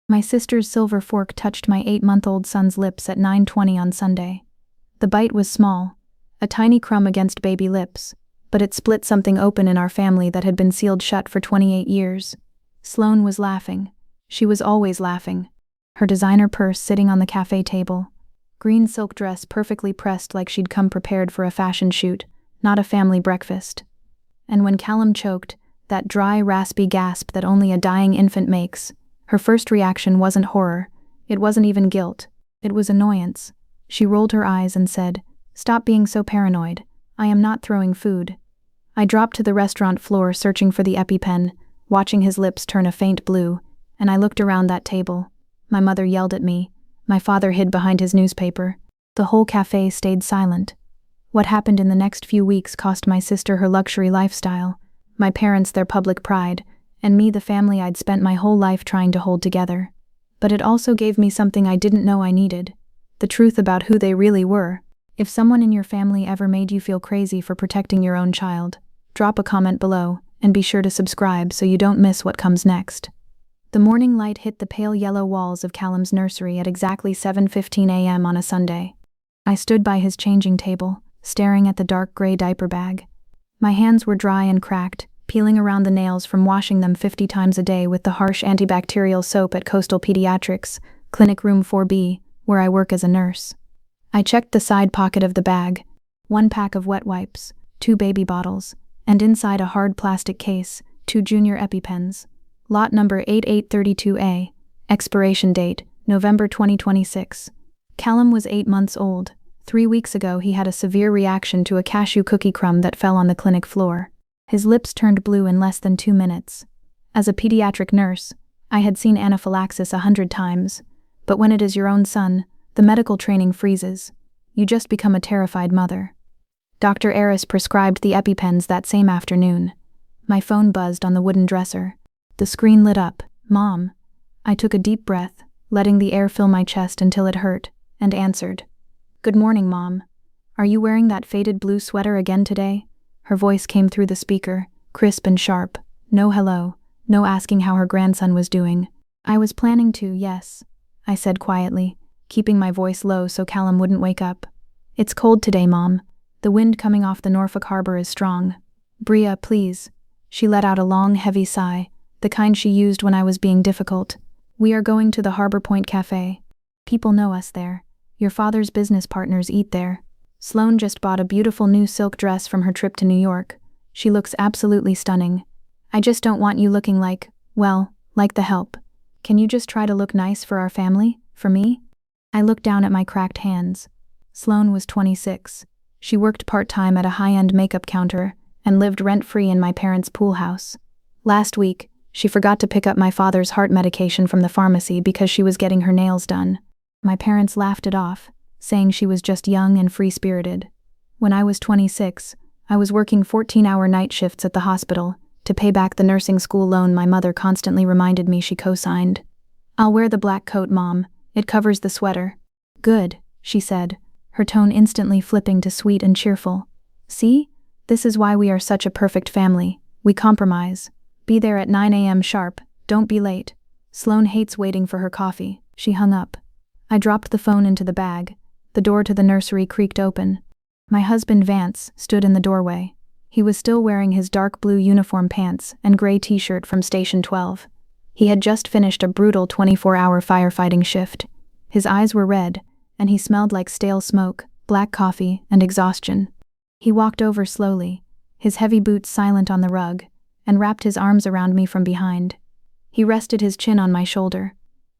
My sister's silver fork touched my 8-month-old son's lips at 9:20 on Sunday. The bite was small, a tiny crumb against baby lips, but it split something open in our family that had been sealed shut for 28 years. Sloane was laughing. She was always laughing. Her designer purse sitting on the cafe table. Green silk dress perfectly pressed like she'd come prepared for a fashion shoot, not a family breakfast. And when Callum choked, that dry, raspy gasp that only a dying infant makes, her first reaction wasn't horror. It wasn't even guilt. It was annoyance. She rolled her eyes and said, "Stop being so paranoid. I am not throwing food." I dropped to the restaurant floor searching for the EpiPen, watching his lips turn a faint blue, and I looked around that table. My mother yelled at me. My father hid behind his newspaper. The whole cafe stayed silent. What happened in the next few weeks cost my sister her luxury lifestyle, my parents their public pride, and me the family I'd spent my whole life trying to hold together. But it also gave me something I didn't know I needed. The truth about who they really were. If someone in your family ever made you feel crazy for protecting your own child, drop a comment below, and be sure to subscribe so you don't miss what comes next. The morning light hit the pale yellow walls of Callum's nursery at exactly 7:15 a.m. on a Sunday. I stood by his changing table, staring at the dark gray diaper bag. My hands were dry and cracked, peeling around the nails from washing them 50 times a day with the harsh antibacterial soap at Coastal Pediatrics, Clinic Room 4B, where I work as a nurse. I checked the side pocket of the bag. 1 pack of wet wipes, 2 baby bottles, and inside a hard plastic case, 2 junior EpiPens. Lot number 8832A, expiration date, November 2026. Callum was 8 months old. 3 weeks ago he had a severe reaction to a cashew cookie crumb that fell on the clinic floor. His lips turned blue in less than 2 minutes. As a pediatric nurse, I had seen anaphylaxis 100 times, but when it is your own son, the medical training freezes. You just become a terrified mother. Dr. Aris prescribed the EpiPens that same afternoon. My phone buzzed on the wooden dresser. The screen lit up. "Mom." I took a deep breath, letting the air fill my chest until it hurt, and answered. "Good morning, Mom. Are you wearing that faded blue sweater again today?" Her voice came through the speaker, crisp and sharp. No hello, no asking how her grandson was doing. "I was planning to, yes," I said quietly, keeping my voice low so Callum wouldn't wake up. "It's cold today, Mom. The wind coming off the Norfolk harbor is strong. Bria, please." She let out a long, heavy sigh, the kind she used when I was being difficult. "We are going to the Harbor Point Cafe. People know us there. Your father's business partners eat there. Sloane just bought a beautiful new silk dress from her trip to New York. She looks absolutely stunning. I just don't want you looking like, well, like the help. Can you just try to look nice for our family, for me?" I looked down at my cracked hands. Sloane was 26. She worked part-time at a high-end makeup counter and lived rent-free in my parents' pool house. Last week, she forgot to pick up my father's heart medication from the pharmacy because she was getting her nails done. My parents laughed it off, saying she was just young and free-spirited. When I was 26, I was working 14-hour night shifts at the hospital to pay back the nursing school loan my mother constantly reminded me she co-signed. "I'll wear the black coat, Mom. It covers the sweater." "Good," she said, her tone instantly flipping to sweet and cheerful. "See? This is why we are such a perfect family. We compromise. Be there at 9 a.m. sharp. Don't be late." Sloane hates waiting for her coffee. She hung up. I dropped the phone into the bag. The door to the nursery creaked open. My husband Vance stood in the doorway. He was still wearing his dark blue uniform pants and gray t-shirt from Station 12. He had just finished a brutal 24-hour firefighting shift. His eyes were red, and he smelled like stale smoke, black coffee, and exhaustion. He walked over slowly, his heavy boots silent on the rug, and wrapped his arms around me from behind. He rested his chin on my shoulder.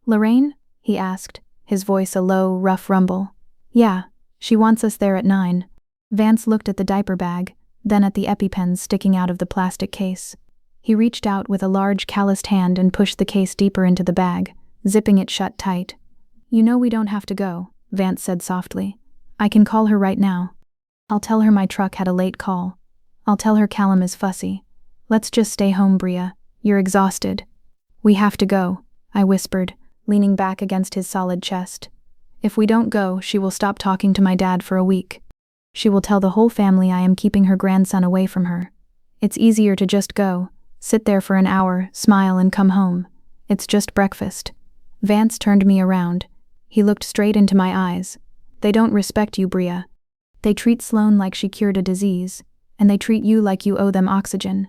"Lorraine?" he asked, his voice a low, rough rumble. "Yeah, she wants us there at 9. Vance looked at the diaper bag, then at the EpiPens sticking out of the plastic case. He reached out with a large calloused hand and pushed the case deeper into the bag, zipping it shut tight. "You know we don't have to go," Vance said softly. "I can call her right now. I'll tell her my truck had a late call. I'll tell her Callum is fussy. Let's just stay home, Bria. You're exhausted." "We have to go," I whispered, leaning back against his solid chest. "If we don't go, she will stop talking to my dad for a week. She will tell the whole family I am keeping her grandson away from her. It's easier to just go, sit there for an hour, smile and come home. It's just breakfast." Vance turned me around. He looked straight into my eyes. They don't respect you, Bria. They treat Sloane like she cured a disease, and they treat you like you owe them oxygen.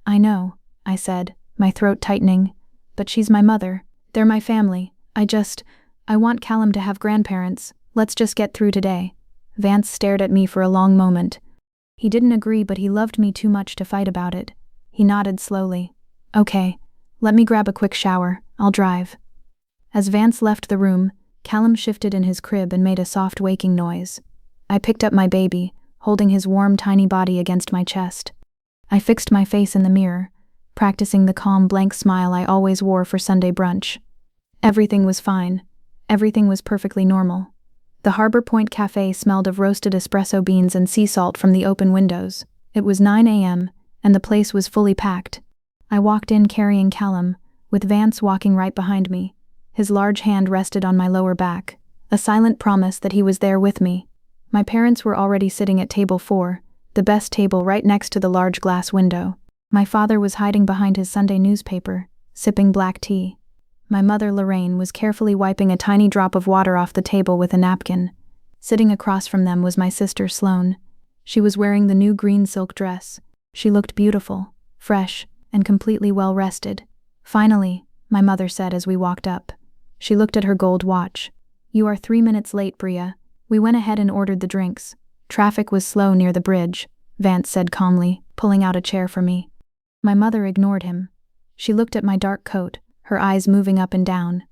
I know, I said, my throat tightening, but she's my mother. They're my family. I want Callum to have grandparents. Let's just get through today. Vance stared at me for a long moment. He didn't agree, but he loved me too much to fight about it. He nodded slowly. Okay, let me grab a quick shower. I'll drive. As Vance left the room, Callum shifted in his crib and made a soft waking noise. I picked up my baby, holding his warm, tiny body against my chest. I fixed my face in the mirror, practicing the calm, blank smile I always wore for Sunday brunch. Everything was fine. Everything was perfectly normal. The Harbor Point Cafe smelled of roasted espresso beans and sea salt from the open windows. It was 9 a.m., and the place was fully packed. I walked in carrying Callum, with Vance walking right behind me. His large hand rested on my lower back, a silent promise that he was there with me. My parents were already sitting at table 4, the best table right next to the large glass window. My father was hiding behind his Sunday newspaper, sipping black tea. My mother, Lorraine, was carefully wiping a tiny drop of water off the table with a napkin. Sitting across from them was my sister, Sloane. She was wearing the new green silk dress. She looked beautiful, fresh, and completely well-rested. Finally, my mother said as we walked up. She looked at her gold watch. You are 3 minutes late, Bria. We went ahead and ordered the drinks. Traffic was slow near the bridge, Vance said calmly, pulling out a chair for me. My mother ignored him. She looked at my dark coat, her eyes moving up and down.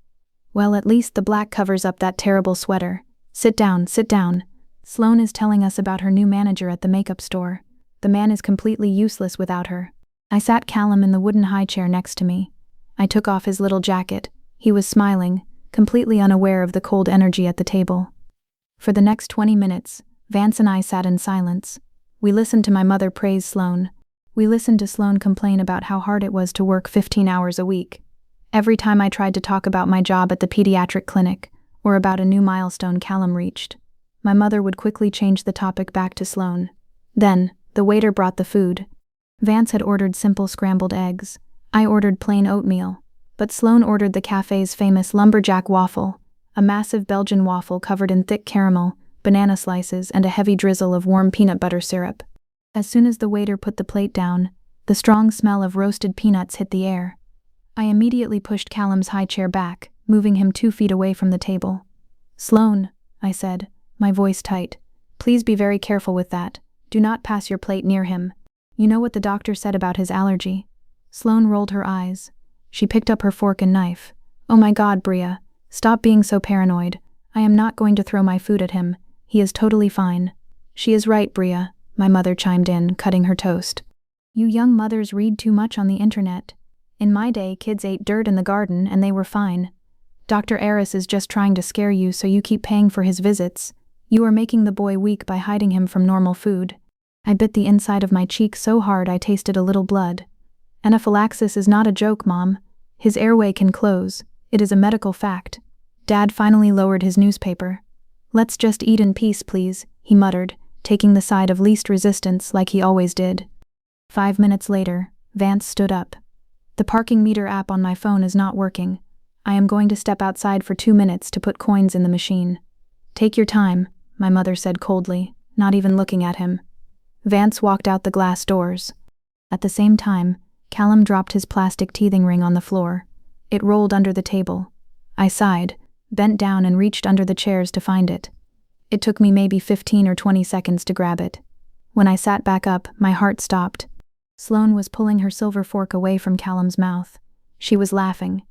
Well, at least the black covers up that terrible sweater. Sit down, sit down. Sloane is telling us about her new manager at the makeup store. The man is completely useless without her. I sat Callum in the wooden high chair next to me. I took off his little jacket. He was smiling, completely unaware of the cold energy at the table. For the next 20 minutes, Vance and I sat in silence. We listened to my mother praise Sloane. We listened to Sloane complain about how hard it was to work 15 hours a week. Every time I tried to talk about my job at the pediatric clinic, or about a new milestone Callum reached, my mother would quickly change the topic back to Sloane. Then, the waiter brought the food. Vance had ordered simple scrambled eggs. I ordered plain oatmeal. But Sloane ordered the cafe's famous lumberjack waffle, a massive Belgian waffle covered in thick caramel, banana slices, and a heavy drizzle of warm peanut butter syrup. As soon as the waiter put the plate down, the strong smell of roasted peanuts hit the air. I immediately pushed Callum's high chair back, moving him 2 feet away from the table. Sloane, I said, my voice tight, please be very careful with that. Do not pass your plate near him. You know what the doctor said about his allergy? Sloane rolled her eyes. She picked up her fork and knife. Oh my God, Bria. Stop being so paranoid. I am not going to throw my food at him. He is totally fine. She is right, Bria, my mother chimed in, cutting her toast. You young mothers read too much on the internet. In my day, kids ate dirt in the garden and they were fine. Dr. Aris is just trying to scare you so you keep paying for his visits. You are making the boy weak by hiding him from normal food. I bit the inside of my cheek so hard I tasted a little blood. Anaphylaxis is not a joke, Mom. His airway can close. It is a medical fact. Dad finally lowered his newspaper. Let's just eat in peace, please, he muttered, taking the side of least resistance like he always did. 5 minutes later, Vance stood up. The parking meter app on my phone is not working. I am going to step outside for 2 minutes to put coins in the machine. Take your time, my mother said coldly, not even looking at him. Vance walked out the glass doors. At the same time, Callum dropped his plastic teething ring on the floor. It rolled under the table. I sighed, bent down and reached under the chairs to find it. It took me maybe 15 or 20 seconds to grab it. When I sat back up, my heart stopped. Sloane was pulling her silver fork away from Callum's mouth. She was laughing.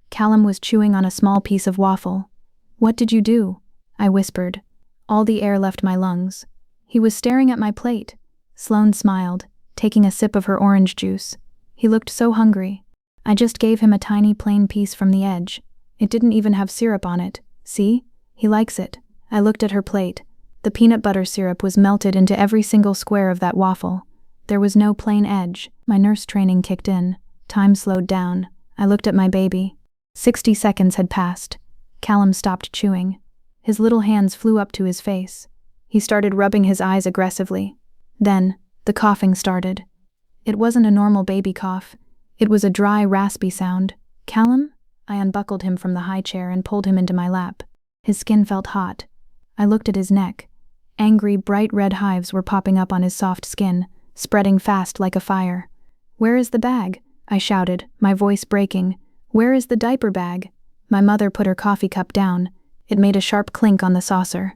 Callum was chewing on a small piece of waffle. What did you do? I whispered. All the air left my lungs. He was staring at my plate. Sloane smiled, taking a sip of her orange juice. He looked so hungry. I just gave him a tiny plain piece from the edge. It didn't even have syrup on it. See? He likes it. I looked at her plate. The peanut butter syrup was melted into every single square of that waffle. There was no plain edge. My nurse training kicked in. Time slowed down. I looked at my baby. 60 seconds had passed. Callum stopped chewing. His little hands flew up to his face. He started rubbing his eyes aggressively. Then, the coughing started. It wasn't a normal baby cough. It was a dry, raspy sound. Callum? I unbuckled him from the high chair and pulled him into my lap. His skin felt hot. I looked at his neck. Angry, bright red hives were popping up on his soft skin, spreading fast like a fire. "Where is the bag?" I shouted, my voice breaking. "Where is the diaper bag?" My mother put her coffee cup down. It made a sharp clink on the saucer.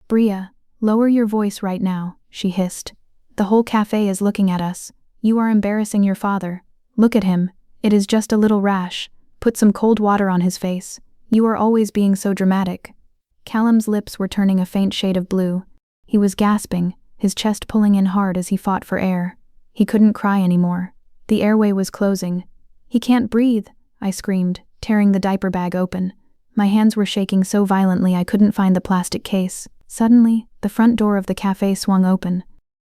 "Bria, lower your voice right now," she hissed. "The whole cafe is looking at us. You are embarrassing your father. Look at him. It is just a little rash. Put some cold water on his face. You are always being so dramatic." Callum's lips were turning a faint shade of blue. He was gasping, his chest pulling in hard as he fought for air. He couldn't cry anymore. The airway was closing. "He can't breathe," I screamed, tearing the diaper bag open. My hands were shaking so violently I couldn't find the plastic case. Suddenly, the front door of the cafe swung open.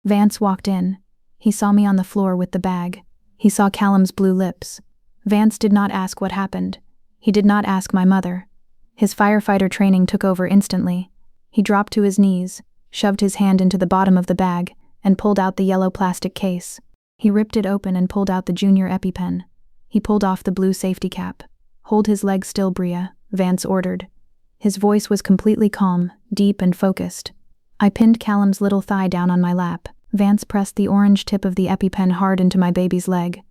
Vance walked in. He saw me on the floor with the bag. He saw Callum's blue lips. Vance did not ask what happened. He did not ask my mother. His firefighter training took over instantly. He dropped to his knees, shoved his hand into the bottom of the bag, and pulled out the yellow plastic case. He ripped it open and pulled out the junior EpiPen. He pulled off the blue safety cap. "Hold his leg still, Bria," Vance ordered. His voice was completely calm, deep and focused. I pinned Callum's little thigh down on my lap. Vance pressed the orange tip of the EpiPen hard into my baby's leg.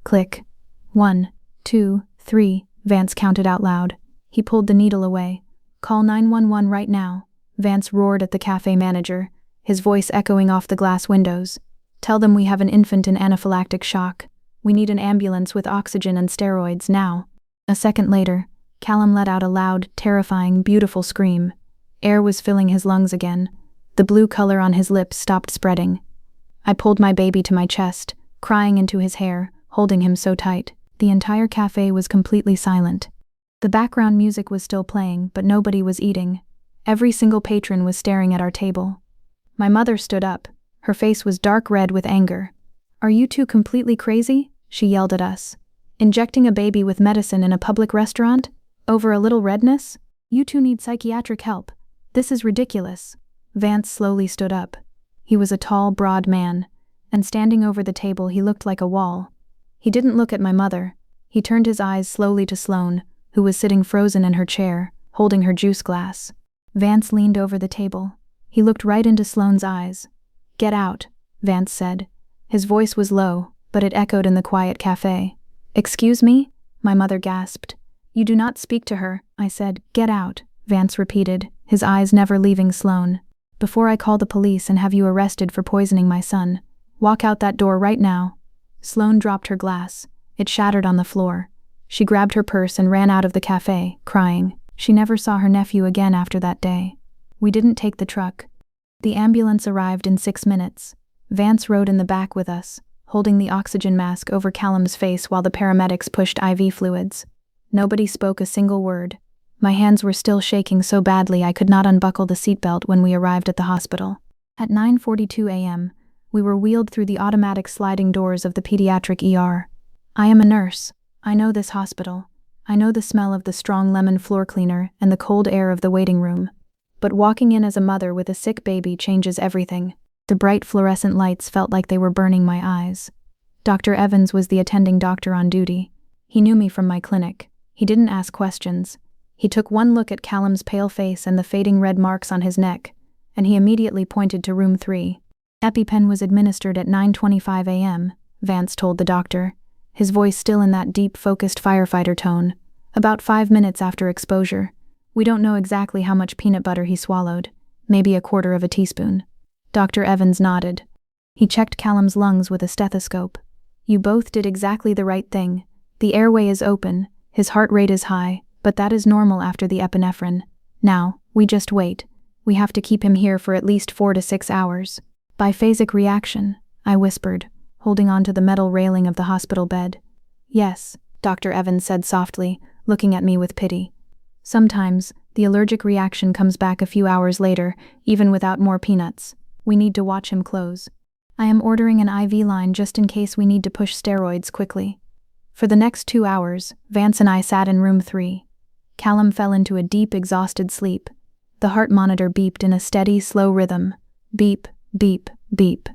Click. 1, 2, 3, Vance counted out loud. He pulled the needle away. "Call 911 right now," Vance roared at the cafe manager, his voice echoing off the glass windows. "Tell them we have an infant in anaphylactic shock. We need an ambulance with oxygen and steroids now." A second later, Callum let out a loud, terrifying, beautiful scream. Air was filling his lungs again. The blue color on his lips stopped spreading. I pulled my baby to my chest, crying into his hair, holding him so tight. The entire cafe was completely silent. The background music was still playing, but nobody was eating. Every single patron was staring at our table. My mother stood up. Her face was dark red with anger. "Are you two completely crazy?" she yelled at us. "Injecting a baby with medicine in a public restaurant? Over a little redness? You two need psychiatric help. This is ridiculous." Vance slowly stood up. He was a tall, broad man, and standing over the table he looked like a wall. He didn't look at my mother. He turned his eyes slowly to Sloane, who was sitting frozen in her chair, holding her juice glass. Vance leaned over the table. He looked right into Sloane's eyes. "Get out," Vance said. His voice was low, but it echoed in the quiet cafe. "Excuse me?" my mother gasped. "You do not speak to her," I said. "Get out," Vance repeated, his eyes never leaving Sloane. "Before I call the police and have you arrested for poisoning my son. Walk out that door right now." Sloane dropped her glass. It shattered on the floor. She grabbed her purse and ran out of the cafe, crying. She never saw her nephew again after that day. We didn't take the truck. The ambulance arrived in 6 minutes. Vance rode in the back with us, holding the oxygen mask over Callum's face while the paramedics pushed IV fluids. Nobody spoke a single word. My hands were still shaking so badly I could not unbuckle the seatbelt when we arrived at the hospital. At 9:42 a.m., we were wheeled through the automatic sliding doors of the pediatric ER. I am a nurse. I know this hospital. I know the smell of the strong lemon floor cleaner and the cold air of the waiting room. But walking in as a mother with a sick baby changes everything. The bright fluorescent lights felt like they were burning my eyes. Dr. Evans was the attending doctor on duty. He knew me from my clinic. He didn't ask questions. He took one look at Callum's pale face and the fading red marks on his neck, and he immediately pointed to room 3. EpiPen was administered at 9:25 a.m., Vance told the doctor, his voice still in that deep, focused firefighter tone. About 5 minutes after exposure. We don't know exactly how much peanut butter he swallowed, maybe 1/4 of a teaspoon. Dr. Evans nodded. He checked Callum's lungs with a stethoscope. "You both did exactly the right thing. The airway is open, his heart rate is high, but that is normal after the epinephrine. Now, we just wait. We have to keep him here for at least 4 to 6 hours. Biphasic reaction," I whispered, holding on to the metal railing of the hospital bed. "Yes," Dr. Evans said softly, looking at me with pity. "Sometimes, the allergic reaction comes back a few hours later, even without more peanuts. We need to watch him close. I am ordering an IV line just in case we need to push steroids quickly." For the next 2 hours, Vance and I sat in room 3. Callum fell into a deep, exhausted sleep. The heart monitor beeped in a steady, slow rhythm. Beep, beep, beep.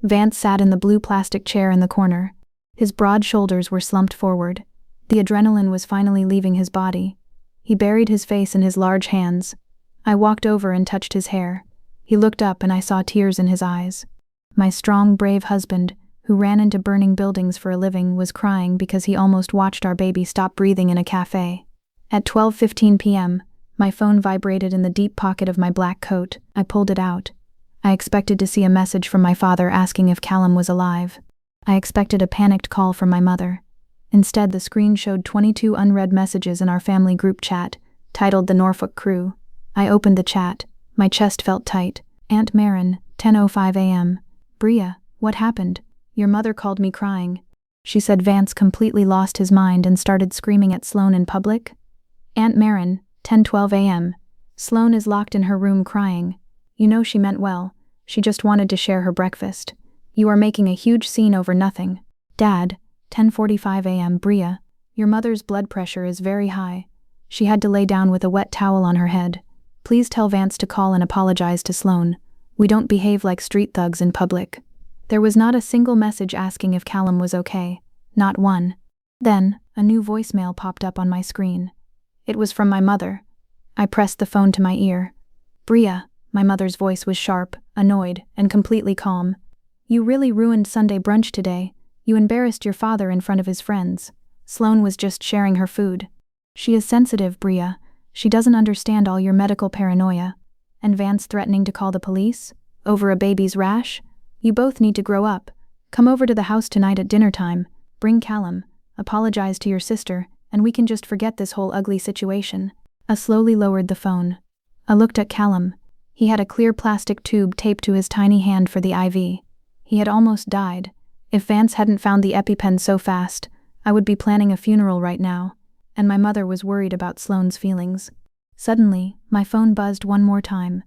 Vance sat in the blue plastic chair in the corner. His broad shoulders were slumped forward. The adrenaline was finally leaving his body. He buried his face in his large hands. I walked over and touched his hair. He looked up and I saw tears in his eyes. My strong, brave husband, who ran into burning buildings for a living, was crying because he almost watched our baby stop breathing in a cafe. At 12:15 p.m., my phone vibrated in the deep pocket of my black coat. I pulled it out. I expected to see a message from my father asking if Callum was alive. I expected a panicked call from my mother. Instead, the screen showed 22 unread messages in our family group chat, titled The Norfolk Crew. I opened the chat. My chest felt tight. Aunt Marin, 10:05 a.m. Bria, what happened? Your mother called me crying. She said Vance completely lost his mind and started screaming at Sloane in public. Aunt Marin, 10:12 a.m. Sloane is locked in her room crying. You know she meant well. She just wanted to share her breakfast. You are making a huge scene over nothing. Dad, 10:45 a.m. Bria, your mother's blood pressure is very high. She had to lay down with a wet towel on her head. Please tell Vance to call and apologize to Sloane. We don't behave like street thugs in public. There was not a single message asking if Callum was okay. Not one. Then, a new voicemail popped up on my screen. It was from my mother. I pressed the phone to my ear. Bria, my mother's voice was sharp, annoyed, and completely calm. You really ruined Sunday brunch today. You embarrassed your father in front of his friends. Sloane was just sharing her food. She is sensitive, Bria. She doesn't understand all your medical paranoia. And Vance threatening to call the police? Over a baby's rash? You both need to grow up. Come over to the house tonight at dinner time. Bring Callum. Apologize to your sister, and we can just forget this whole ugly situation. I slowly lowered the phone. I looked at Callum. He had a clear plastic tube taped to his tiny hand for the IV. He had almost died. If Vance hadn't found the EpiPen so fast, I would be planning a funeral right now, and my mother was worried about Sloane's feelings. Suddenly, my phone buzzed one more time.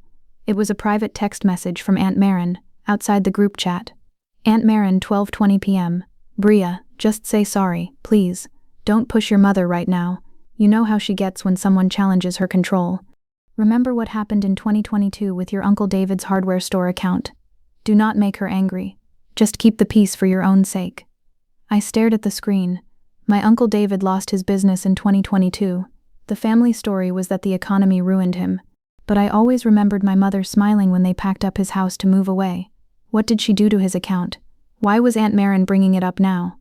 It was a private text message from Aunt Marin, outside the group chat. Aunt Marin, 12:20 p.m. Bria, just say sorry, please. Don't push your mother right now. You know how she gets when someone challenges her control. Remember what happened in 2022 with your Uncle David's hardware store account. Do not make her angry. Just keep the peace for your own sake. I stared at the screen. My Uncle David lost his business in 2022. The family story was that the economy ruined him. But I always remembered my mother smiling when they packed up his house to move away. What did she do to his account? Why was Aunt Marin bringing it up now?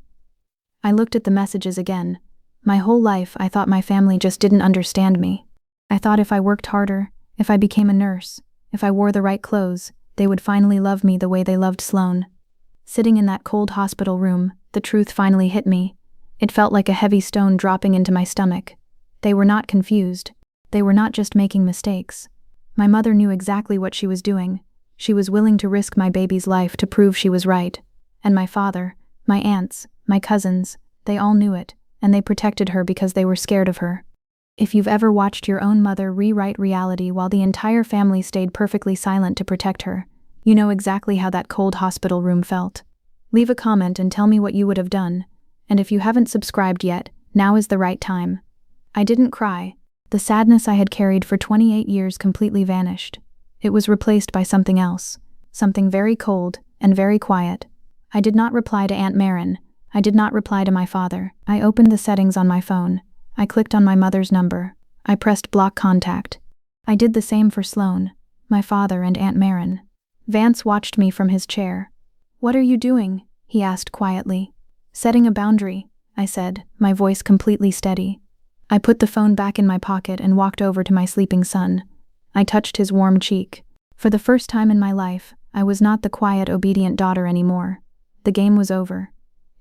I looked at the messages again. My whole life I thought my family just didn't understand me. I thought if I worked harder, if I became a nurse, if I wore the right clothes, they would finally love me the way they loved Sloane. Sitting in that cold hospital room, the truth finally hit me. It felt like a heavy stone dropping into my stomach. They were not confused. They were not just making mistakes. My mother knew exactly what she was doing. She was willing to risk my baby's life to prove she was right. And my father, my aunts, my cousins, they all knew it, and they protected her because they were scared of her. If you've ever watched your own mother rewrite reality while the entire family stayed perfectly silent to protect her, you know exactly how that cold hospital room felt. Leave a comment and tell me what you would have done. And if you haven't subscribed yet, now is the right time. I didn't cry. The sadness I had carried for 28 years completely vanished. It was replaced by something else. Something very cold and very quiet. I did not reply to Aunt Marin. I did not reply to my father. I opened the settings on my phone. I clicked on my mother's number. I pressed block contact. I did the same for Sloane, my father, and Aunt Marin. Vance watched me from his chair. What are you doing? He asked quietly. Setting a boundary, I said, my voice completely steady. I put the phone back in my pocket and walked over to my sleeping son. I touched his warm cheek. For the first time in my life, I was not the quiet, obedient daughter anymore. The game was over.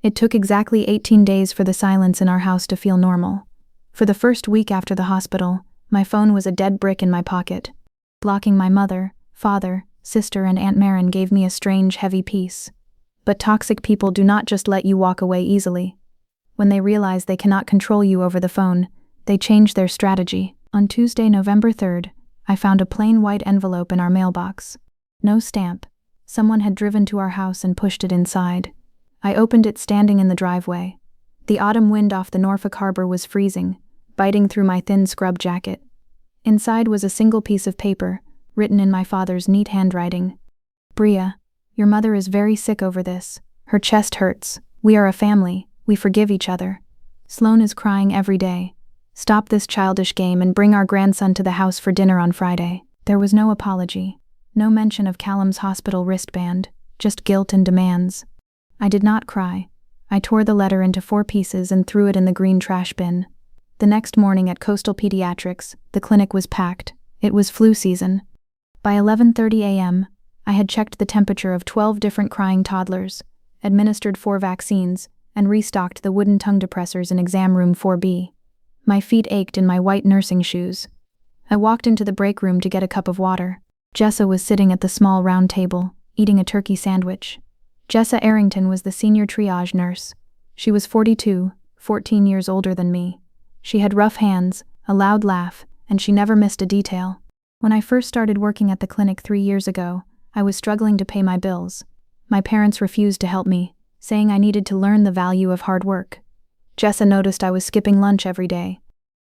It took exactly 18 days for the silence in our house to feel normal. For the first week after the hospital, my phone was a dead brick in my pocket. Blocking my mother, father, sister, and Aunt Marin gave me a strange, heavy peace. But toxic people do not just let you walk away easily. When they realize they cannot control you over the phone, they change their strategy. On Tuesday, November 3rd, I found a plain white envelope in our mailbox. No stamp. Someone had driven to our house and pushed it inside. I opened it standing in the driveway. The autumn wind off the Norfolk harbor was freezing, biting through my thin scrub jacket. Inside was a single piece of paper, written in my father's neat handwriting. Bria, your mother is very sick over this. Her chest hurts. We are a family. We forgive each other. Sloan is crying every day. Stop this childish game and bring our grandson to the house for dinner on Friday. There was no apology. No mention of Callum's hospital wristband, just guilt and demands. I did not cry. I tore the letter into 4 pieces and threw it in the green trash bin. The next morning at Coastal Pediatrics, the clinic was packed. It was flu season. By 11:30 a.m., I had checked the temperature of 12 different crying toddlers, administered 4 vaccines, and restocked the wooden tongue depressors in exam room 4B. My feet ached in my white nursing shoes. I walked into the break room to get a cup of water. Jessa was sitting at the small round table, eating a turkey sandwich. Jessa Arrington was the senior triage nurse. She was 42, 14 years older than me. She had rough hands, a loud laugh, and she never missed a detail. When I first started working at the clinic 3 years ago, I was struggling to pay my bills. My parents refused to help me, saying I needed to learn the value of hard work. Jessa noticed I was skipping lunch every day.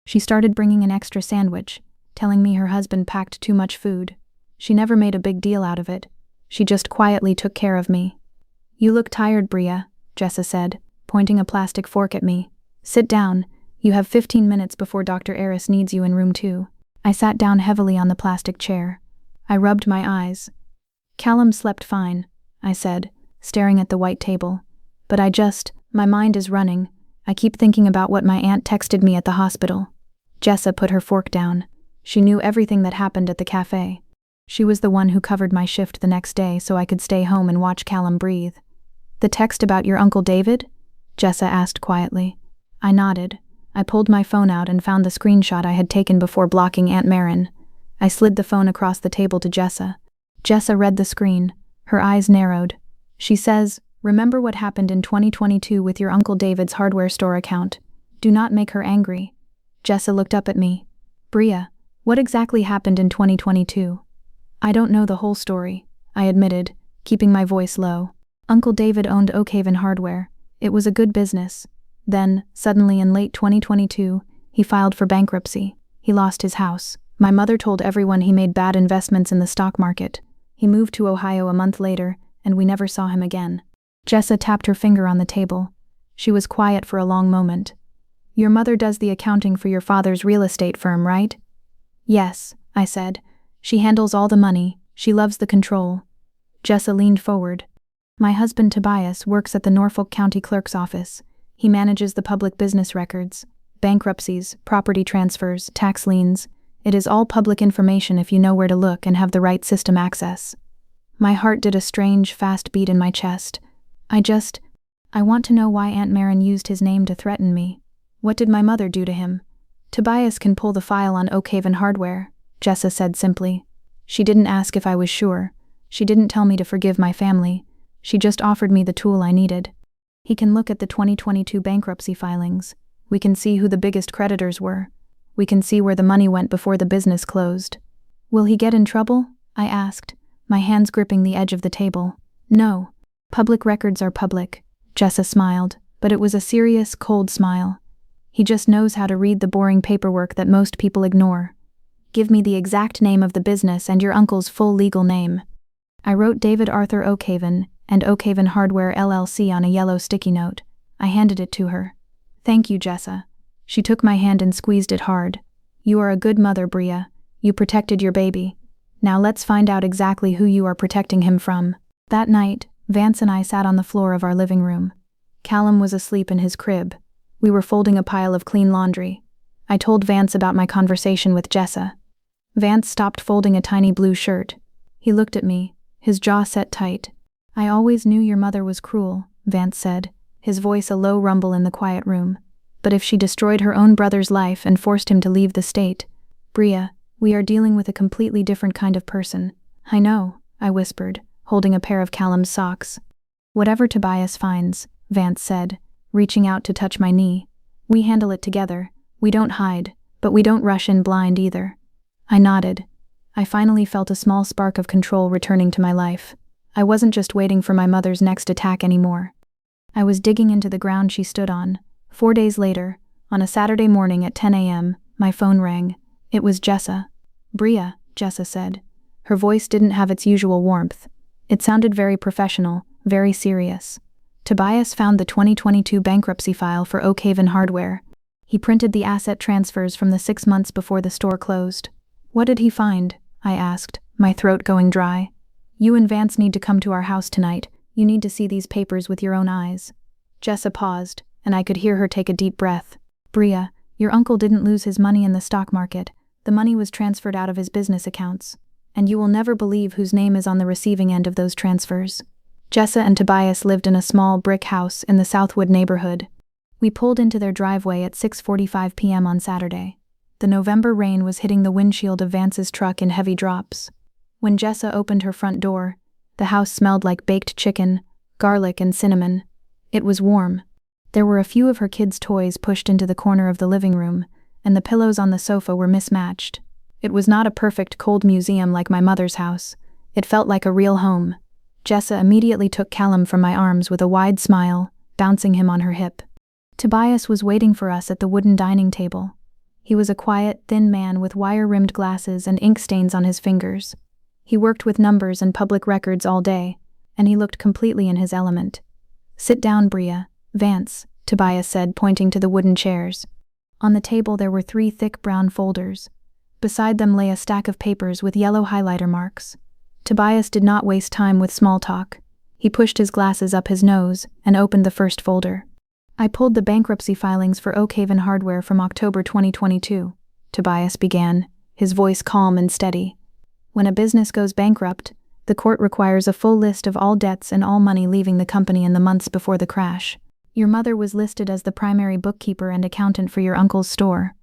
She started bringing an extra sandwich, telling me her husband packed too much food. She never made a big deal out of it. She just quietly took care of me. "You look tired, Bria," Jessa said, pointing a plastic fork at me. "Sit down. You have 15 minutes before Dr. Eris needs you in room 2. I sat down heavily on the plastic chair. I rubbed my eyes. "Callum slept fine," I said, staring at the white table. "But my mind is running. I keep thinking about what my aunt texted me at the hospital." Jessa put her fork down. She knew everything that happened at the cafe. She was the one who covered my shift the next day so I could stay home and watch Callum breathe. "The text about your Uncle David?" Jessa asked quietly. I nodded. I pulled my phone out and found the screenshot I had taken before blocking Aunt Marin. I slid the phone across the table to Jessa. Jessa read the screen. Her eyes narrowed. She says, "Remember what happened in 2022 with your Uncle David's hardware store account. Do not make her angry." Jessa looked up at me. "Bria, what exactly happened in 2022? "I don't know the whole story," I admitted, keeping my voice low. "Uncle David owned Oakhaven Hardware. It was a good business. Then, suddenly in late 2022, he filed for bankruptcy. He lost his house. My mother told everyone he made bad investments in the stock market. He moved to Ohio a month later, and we never saw him again." Jessa tapped her finger on the table. She was quiet for a long moment. "Your mother does the accounting for your father's real estate firm, right?" "Yes," I said. "She handles all the money. She loves the control." Jessa leaned forward. "My husband Tobias works at the Norfolk County Clerk's office. He manages the public business records, bankruptcies, property transfers, tax liens. It is all public information if you know where to look and have the right system access." My heart did a strange, fast beat in my chest. I want to know why Aunt Marin used his name to threaten me. What did my mother do to him? "Tobias can pull the file on Oakhaven Hardware," Jessa said simply. She didn't ask if I was sure. She didn't tell me to forgive my family. She just offered me the tool I needed. "He can look at the 2022 bankruptcy filings. We can see who the biggest creditors were. We can see where the money went before the business closed." "Will he get in trouble?" I asked, my hands gripping the edge of the table. "No. Public records are public," Jessa smiled, but it was a serious, cold smile. "He just knows how to read the boring paperwork that most people ignore. Give me the exact name of the business and your uncle's full legal name." I wrote David Arthur Oakhaven and Oakhaven Hardware LLC on a yellow sticky note. I handed it to her. "Thank you, Jessa." She took my hand and squeezed it hard. "You are a good mother, Bria. You protected your baby. Now let's find out exactly who you are protecting him from." That night, Vance and I sat on the floor of our living room. Callum was asleep in his crib. We were folding a pile of clean laundry. I told Vance about my conversation with Jessa. Vance stopped folding a tiny blue shirt. He looked at me, his jaw set tight. "I always knew your mother was cruel," Vance said, his voice a low rumble in the quiet room. "But if she destroyed her own brother's life and forced him to leave the state, Bria, we are dealing with a completely different kind of person." "I know," I whispered, holding a pair of Callum's socks. "Whatever Tobias finds," Vance said, reaching out to touch my knee. "We handle it together. We don't hide, but we don't rush in blind either." I nodded. I finally felt a small spark of control returning to my life. I wasn't just waiting for my mother's next attack anymore. I was digging into the ground she stood on. 4 days later, on a Saturday morning at 10 a.m., my phone rang. It was Jessa. "Bria," Jessa said. Her voice didn't have its usual warmth. It sounded very professional, very serious. Tobias found the 2022 bankruptcy file for Oak Haven Hardware. He printed the asset transfers from the 6 months before the store closed. What did he find? I asked, my throat going dry. You and Vance need to come to our house tonight. You need to see these papers with your own eyes. Jessa paused, and I could hear her take a deep breath. Bria, your uncle didn't lose his money in the stock market. The money was transferred out of his business accounts. And you will never believe whose name is on the receiving end of those transfers. Jessa and Tobias lived in a small brick house in the Southwood neighborhood. We pulled into their driveway at 6:45 p.m. on Saturday. The November rain was hitting the windshield of Vance's truck in heavy drops. When Jessa opened her front door, the house smelled like baked chicken, garlic, and cinnamon. It was warm. There were a few of her kids' toys pushed into the corner of the living room, and the pillows on the sofa were mismatched. It was not a perfect cold museum like my mother's house. It felt like a real home. Jessa immediately took Callum from my arms with a wide smile, bouncing him on her hip. Tobias was waiting for us at the wooden dining table. He was a quiet, thin man with wire-rimmed glasses and ink stains on his fingers. He worked with numbers and public records all day, and he looked completely in his element. Sit down, Bria. Vance, Tobias said, pointing to the wooden chairs. On the table there were 3 thick brown folders. Beside them lay a stack of papers with yellow highlighter marks. Tobias did not waste time with small talk. He pushed his glasses up his nose and opened the first folder. I pulled the bankruptcy filings for Oak Haven Hardware from October 2022, Tobias began, his voice calm and steady. When a business goes bankrupt, the court requires a full list of all debts and all money leaving the company in the months before the crash. Your mother was listed as the primary bookkeeper and accountant for your uncle's store.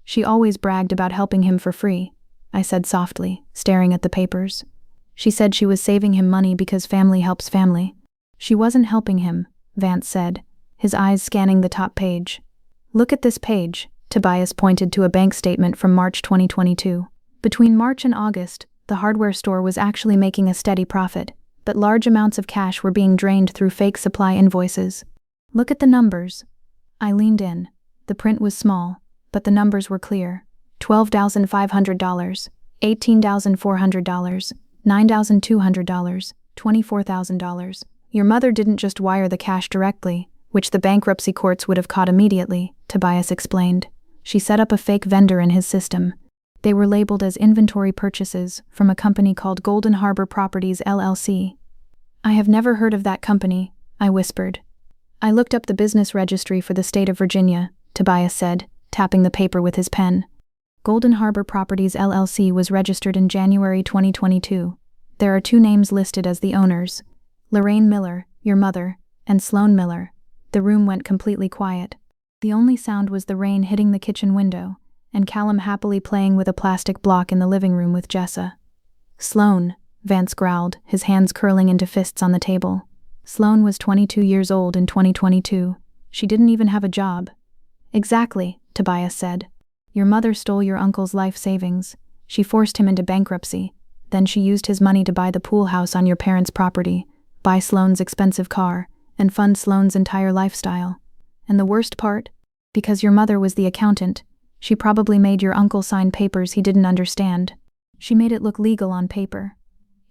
She always bragged about helping him for free, I said softly, staring at the papers. She said she was saving him money because family helps family. She wasn't helping him, Vance said, his eyes scanning the top page. Look at this page, Tobias pointed to a bank statement from March 2022. Between March and August, the hardware store was actually making a steady profit, but large amounts of cash were being drained through fake supply invoices. Look at the numbers. I leaned in. The print was small, but the numbers were clear. $12,500, $18,400, $9,200, $24,000. Your mother didn't just wire the cash directly, which the bankruptcy courts would have caught immediately, Tobias explained. She set up a fake vendor in his system. They were labeled as inventory purchases from a company called Golden Harbor Properties LLC. I have never heard of that company, I whispered. I looked up the business registry for the state of Virginia, Tobias said, tapping the paper with his pen. Golden Harbor Properties LLC was registered in January 2022. There are 2 names listed as the owners. Lorraine Miller, your mother, and Sloan Miller. The room went completely quiet. The only sound was the rain hitting the kitchen window, and Callum happily playing with a plastic block in the living room with Jessa. Sloan, Vance growled, his hands curling into fists on the table. Sloan was 22 years old in 2022. She didn't even have a job. Exactly, Tobias said. Your mother stole your uncle's life savings. She forced him into bankruptcy. Then she used his money to buy the pool house on your parents' property, buy Sloan's expensive car, and fund Sloan's entire lifestyle. And the worst part? Because your mother was the accountant, she probably made your uncle sign papers he didn't understand. She made it look legal on paper.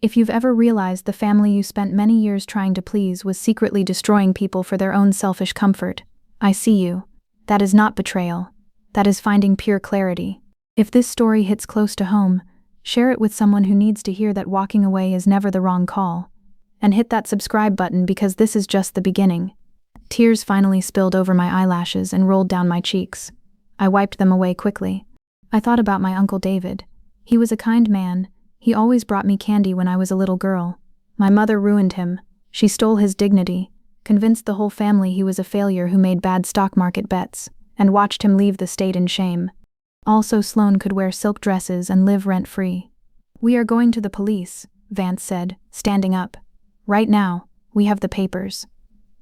If you've ever realized the family you spent many years trying to please was secretly destroying people for their own selfish comfort, I see you. That is not betrayal. That is finding pure clarity. If this story hits close to home, share it with someone who needs to hear that walking away is never the wrong call. And hit that subscribe button because this is just the beginning. Tears finally spilled over my eyelashes and rolled down my cheeks. I wiped them away quickly. I thought about my Uncle David. He was a kind man. He always brought me candy when I was a little girl. My mother ruined him. She stole his dignity, convinced the whole family he was a failure who made bad stock market bets, and watched him leave the state in shame. Also, Sloan could wear silk dresses and live rent-free. We are going to the police, Vance said, standing up. Right now, we have the papers.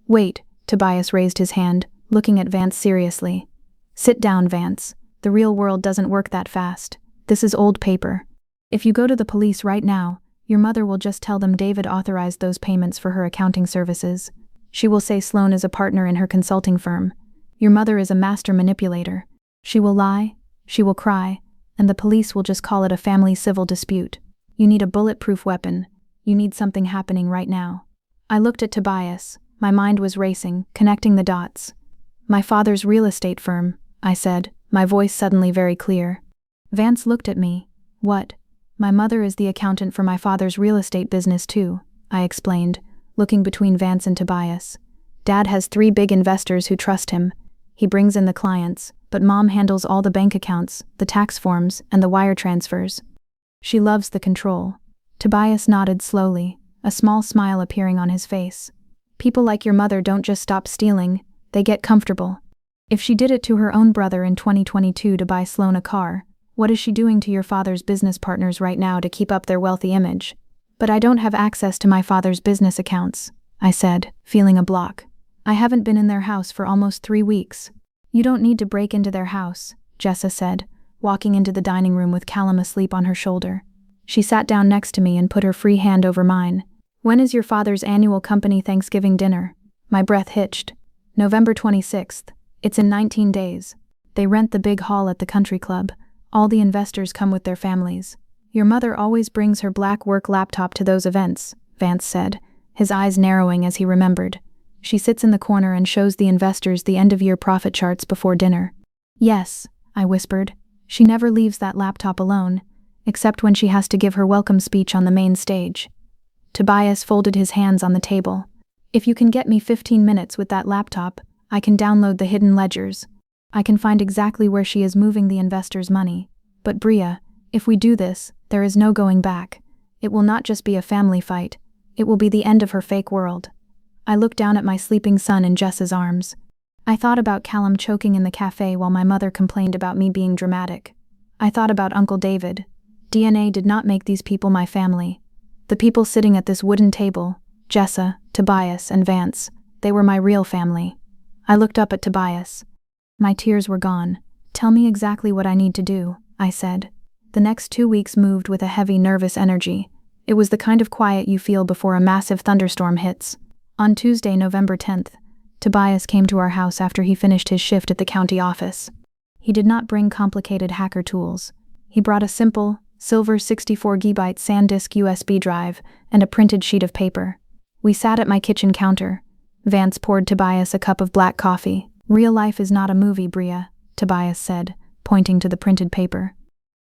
Wait, Tobias raised his hand, looking at Vance seriously. Sit down, Vance. The real world doesn't work that fast. This is old paper. If you go to the police right now, your mother will just tell them David authorized those payments for her accounting services. She will say Sloan is a partner in her consulting firm. Your mother is a master manipulator. She will lie, she will cry, and the police will just call it a family civil dispute. You need a bulletproof weapon. You need something happening right now. I looked at Tobias, My mind was racing, connecting the dots. My father's real estate firm, I said, my voice suddenly very clear. Vance looked at me. What? My mother is the accountant for my father's real estate business too, I explained, looking between Vance and Tobias. Dad has 3 big investors who trust him. He brings in the clients, but Mom handles all the bank accounts, the tax forms, and the wire transfers. She loves the control. Tobias nodded slowly, a small smile appearing on his face. People like your mother don't just stop stealing, they get comfortable. If she did it to her own brother in 2022 to buy Sloan a car, what is she doing to your father's business partners right now to keep up their wealthy image? But I don't have access to my father's business accounts, I said, feeling a block. I haven't been in their house for almost 3 weeks. You don't need to break into their house, Jessa said, walking into the dining room with Callum asleep on her shoulder. She sat down next to me and put her free hand over mine. When is your father's annual company Thanksgiving dinner? My breath hitched. November 26th. It's in 19 days. They rent the big hall at the country club. All the investors come with their families. Your mother always brings her black work laptop to those events, Vance said, his eyes narrowing as he remembered. She sits in the corner and shows the investors the end-of-year profit charts before dinner. Yes, I whispered. She never leaves that laptop alone, except when she has to give her welcome speech on the main stage. Tobias folded his hands on the table. If you can get me 15 minutes with that laptop, I can download the hidden ledgers. I can find exactly where she is moving the investors' money. But Bria, if we do this, there is no going back. It will not just be a family fight. It will be the end of her fake world. I looked down at my sleeping son in Jess's arms. I thought about Callum choking in the cafe while my mother complained about me being dramatic. I thought about Uncle David. DNA did not make these people my family. The people sitting at this wooden table, Jessa, Tobias, and Vance, they were my real family. I looked up at Tobias. My tears were gone. Tell me exactly what I need to do, I said. The next 2 weeks moved with a heavy, nervous energy. It was the kind of quiet you feel before a massive thunderstorm hits. On Tuesday, November 10th, Tobias came to our house after he finished his shift at the county office. He did not bring complicated hacker tools. He brought a simple, silver 64GB SanDisk USB drive and a printed sheet of paper. We sat at my kitchen counter. Vance poured Tobias a cup of black coffee. Real life is not a movie, Bria, Tobias said, pointing to the printed paper.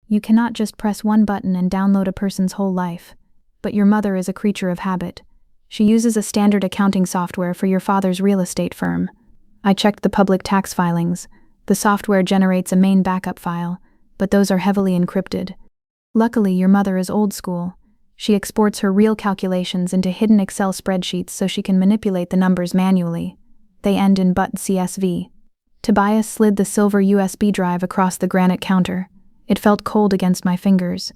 You cannot just press one button and download a person's whole life. But your mother is a creature of habit. She uses a standard accounting software for your father's real estate firm. I checked the public tax filings. The software generates a main backup file, but those are heavily encrypted. Luckily, your mother is old school. She exports her real calculations into hidden Excel spreadsheets so she can manipulate the numbers manually. They end in .csv. Tobias slid the silver USB drive across the granite counter. It felt cold against my fingers.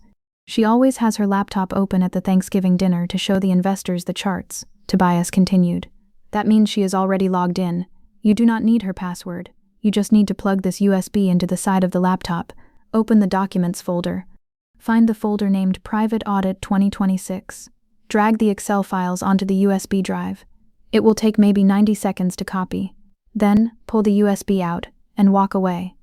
She always has her laptop open at the Thanksgiving dinner to show the investors the charts, Tobias continued. That means she is already logged in. You do not need her password. You just need to plug this USB into the side of the laptop, open the Documents folder. Find the folder named Private Audit 2026. Drag the Excel files onto the USB drive. It will take maybe 90 seconds to copy. Then, pull the USB out and walk away.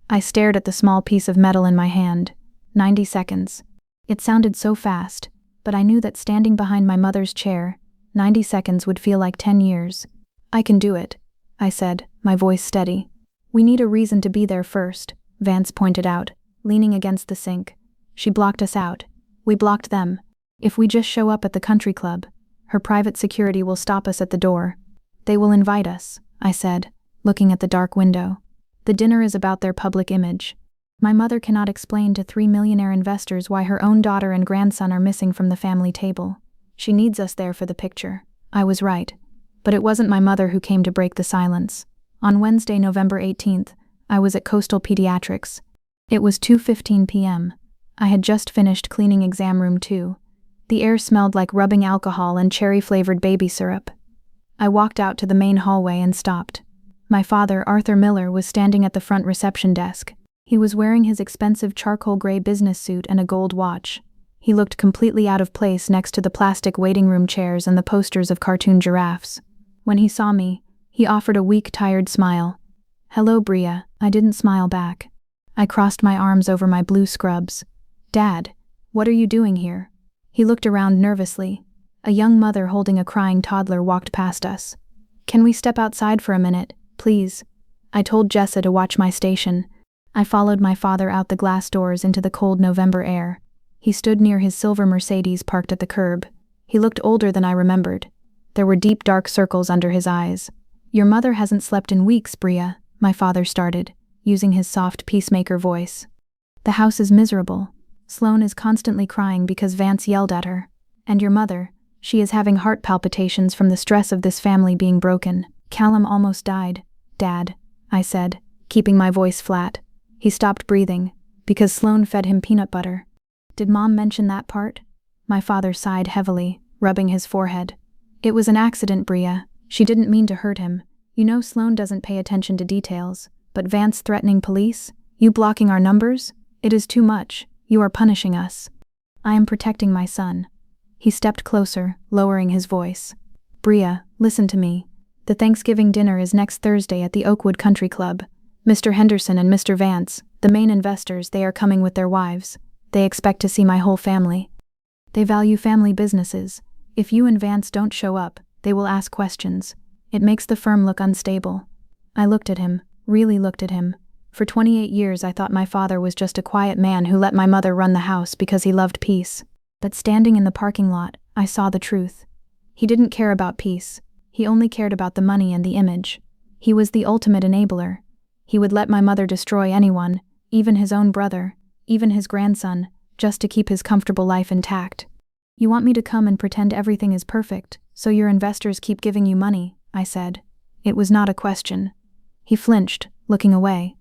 I stared at the small piece of metal in my hand. 90 seconds. It sounded so fast, but I knew that standing behind my mother's chair, 90 seconds would feel like 10 years. I can do it, I said, my voice steady. We need a reason to be there first, Vance pointed out, leaning against the sink. She blocked us out. We blocked them. If we just show up at the country club, her private security will stop us at the door. They will invite us, I said, looking at the dark window. The dinner is about their public image. My mother cannot explain to 3 millionaire investors why her own daughter and grandson are missing from the family table. She needs us there for the picture. I was right. But it wasn't my mother who came to break the silence. On Wednesday, November 18th, I was at Coastal Pediatrics. It was 2:15 p.m. I had just finished cleaning exam room 2. The air smelled like rubbing alcohol and cherry-flavored baby syrup. I walked out to the main hallway and stopped. My father, Arthur Miller, was standing at the front reception desk. He was wearing his expensive charcoal gray business suit and a gold watch. He looked completely out of place next to the plastic waiting room chairs and the posters of cartoon giraffes. When he saw me, he offered a weak, tired smile. "Hello, Bria." I didn't smile back. I crossed my arms over my blue scrubs. "Dad, what are you doing here?" He looked around nervously. A young mother holding a crying toddler walked past us. Can we step outside for a minute, please? I told Jessa to watch my station. I followed my father out the glass doors into the cold November air. He stood near his silver Mercedes parked at the curb. He looked older than I remembered. There were deep dark circles under his eyes. Your mother hasn't slept in weeks, Bria, my father started, using his soft peacemaker voice. The house is miserable. Sloane is constantly crying because Vance yelled at her. And your mother, she is having heart palpitations from the stress of this family being broken. Callum almost died, Dad, I said, keeping my voice flat. He stopped breathing, because Sloane fed him peanut butter. Did Mom mention that part? My father sighed heavily, rubbing his forehead. It was an accident, Bria. She didn't mean to hurt him. You know Sloane doesn't pay attention to details, but Vance threatening police? You blocking our numbers? It is too much. You are punishing us. I am protecting my son. He stepped closer, lowering his voice. Bria, listen to me. The Thanksgiving dinner is next Thursday at the Oakwood Country Club. Mr. Henderson and Mr. Vance, the main investors, they are coming with their wives. They expect to see my whole family. They value family businesses. If you and Vance don't show up, they will ask questions. It makes the firm look unstable. I looked at him, really looked at him. For 28 years I thought my father was just a quiet man who let my mother run the house because he loved peace. But standing in the parking lot, I saw the truth. He didn't care about peace. He only cared about the money and the image. He was the ultimate enabler. He would let my mother destroy anyone, even his own brother, even his grandson, just to keep his comfortable life intact. You want me to come and pretend everything is perfect, so your investors keep giving you money, I said. It was not a question. He flinched, looking away.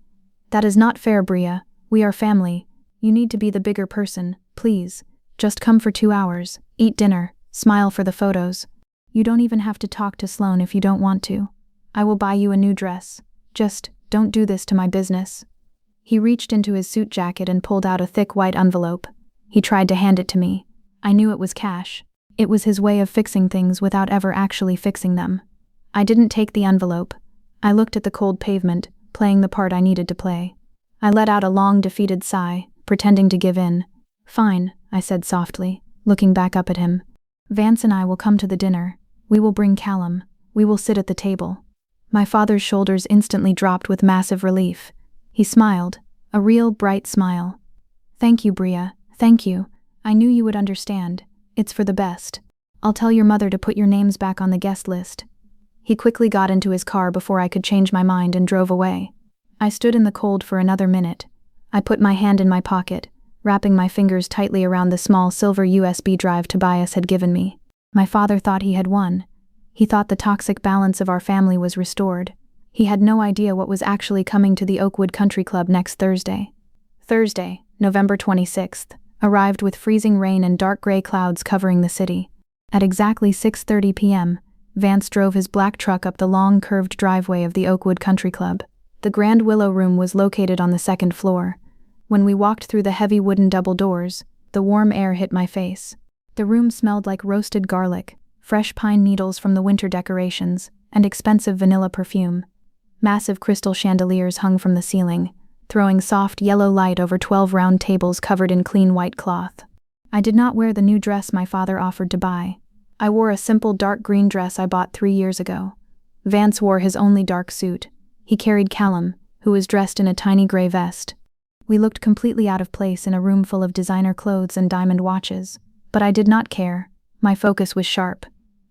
That is not fair, Bria. We are family. You need to be the bigger person, please. Just come for 2 hours, eat dinner, smile for the photos. You don't even have to talk to Sloane if you don't want to. I will buy you a new dress. Just, don't do this to my business. He reached into his suit jacket and pulled out a thick white envelope. He tried to hand it to me. I knew it was cash. It was his way of fixing things without ever actually fixing them. I didn't take the envelope. I looked at the cold pavement, playing the part I needed to play. I let out a long, defeated sigh, pretending to give in. Fine, I said softly, looking back up at him. Vance and I will come to the dinner. We will bring Callum. We will sit at the table. My father's shoulders instantly dropped with massive relief. He smiled, a real bright smile. Thank you, Bria, thank you. I knew you would understand. It's for the best. I'll tell your mother to put your names back on the guest list. He quickly got into his car before I could change my mind and drove away. I stood in the cold for another minute. I put my hand in my pocket, wrapping my fingers tightly around the small silver USB drive Tobias had given me. My father thought he had won. He thought the toxic balance of our family was restored. He had no idea what was actually coming to the Oakwood Country Club next Thursday. Thursday, November 26th, arrived with freezing rain and dark gray clouds covering the city. At exactly 6:30 p.m., Vance drove his black truck up the long curved driveway of the Oakwood Country Club. The Grand Willow Room was located on the second floor. When we walked through the heavy wooden double doors, the warm air hit my face. The room smelled like roasted garlic, fresh pine needles from the winter decorations, and expensive vanilla perfume. Massive crystal chandeliers hung from the ceiling, throwing soft yellow light over 12 round tables covered in clean white cloth. I did not wear the new dress my father offered to buy. I wore a simple dark green dress I bought 3 years ago. Vance wore his only dark suit. He carried Callum, who was dressed in a tiny gray vest. We looked completely out of place in a room full of designer clothes and diamond watches. But I did not care. My focus was sharp.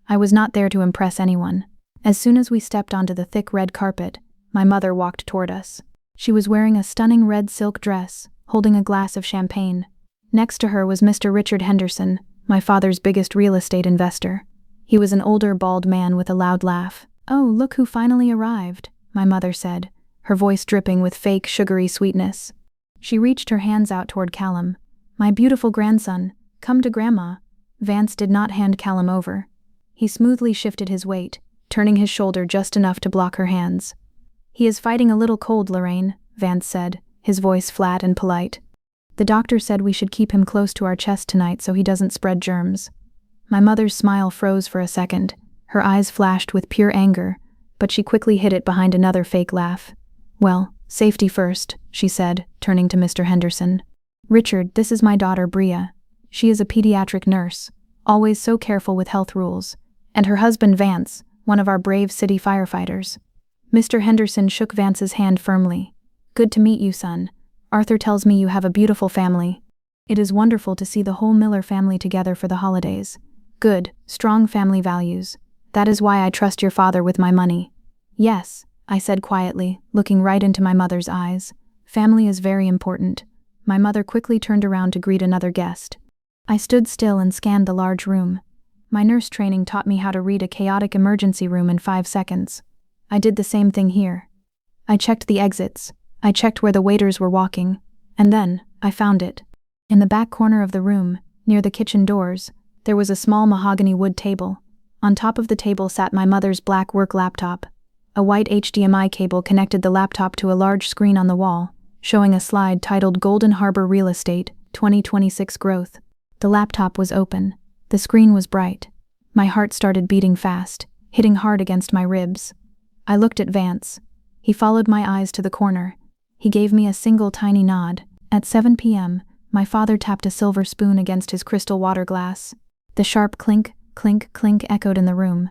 I was not there to impress anyone. As soon as we stepped onto the thick red carpet, my mother walked toward us. She was wearing a stunning red silk dress, holding a glass of champagne. Next to her was Mr. Richard Henderson, my father's biggest real estate investor. He was an older, bald man with a loud laugh. "Oh, look who finally arrived," my mother said, her voice dripping with fake, sugary sweetness. She reached her hands out toward Callum. "My beautiful grandson, come to Grandma." Vance did not hand Callum over. He smoothly shifted his weight, turning his shoulder just enough to block her hands. "He is fighting a little cold, Lorraine," Vance said, his voice flat and polite. "The doctor said we should keep him close to our chest tonight so he doesn't spread germs." My mother's smile froze for a second. Her eyes flashed with pure anger, but she quickly hid it behind another fake laugh. "Well, safety first," she said, turning to Mr. Henderson. "Richard, this is my daughter Bria. She is a pediatric nurse, always so careful with health rules. And her husband Vance, one of our brave city firefighters. Mr. Henderson shook Vance's hand firmly. Good to meet you, son. Arthur tells me you have a beautiful family. It is wonderful to see the whole Miller family together for the holidays. Good, strong family values. That is why I trust your father with my money. Yes, I said quietly, looking right into my mother's eyes. Family is very important. My mother quickly turned around to greet another guest. I stood still and scanned the large room. My nurse training taught me how to read a chaotic emergency room in 5 seconds. I did the same thing here. I checked the exits. I checked where the waiters were walking. And then, I found it. In the back corner of the room, near the kitchen doors, there was a small mahogany wood table. On top of the table sat my mother's black work laptop. A white HDMI cable connected the laptop to a large screen on the wall, showing a slide titled Golden Harbor Real Estate, 2026 Growth. The laptop was open. The screen was bright. My heart started beating fast, hitting hard against my ribs. I looked at Vance. He followed my eyes to the corner. He gave me a single tiny nod. At 7 p.m., my father tapped a silver spoon against his crystal water glass. The sharp clink, clink, clink echoed in the room.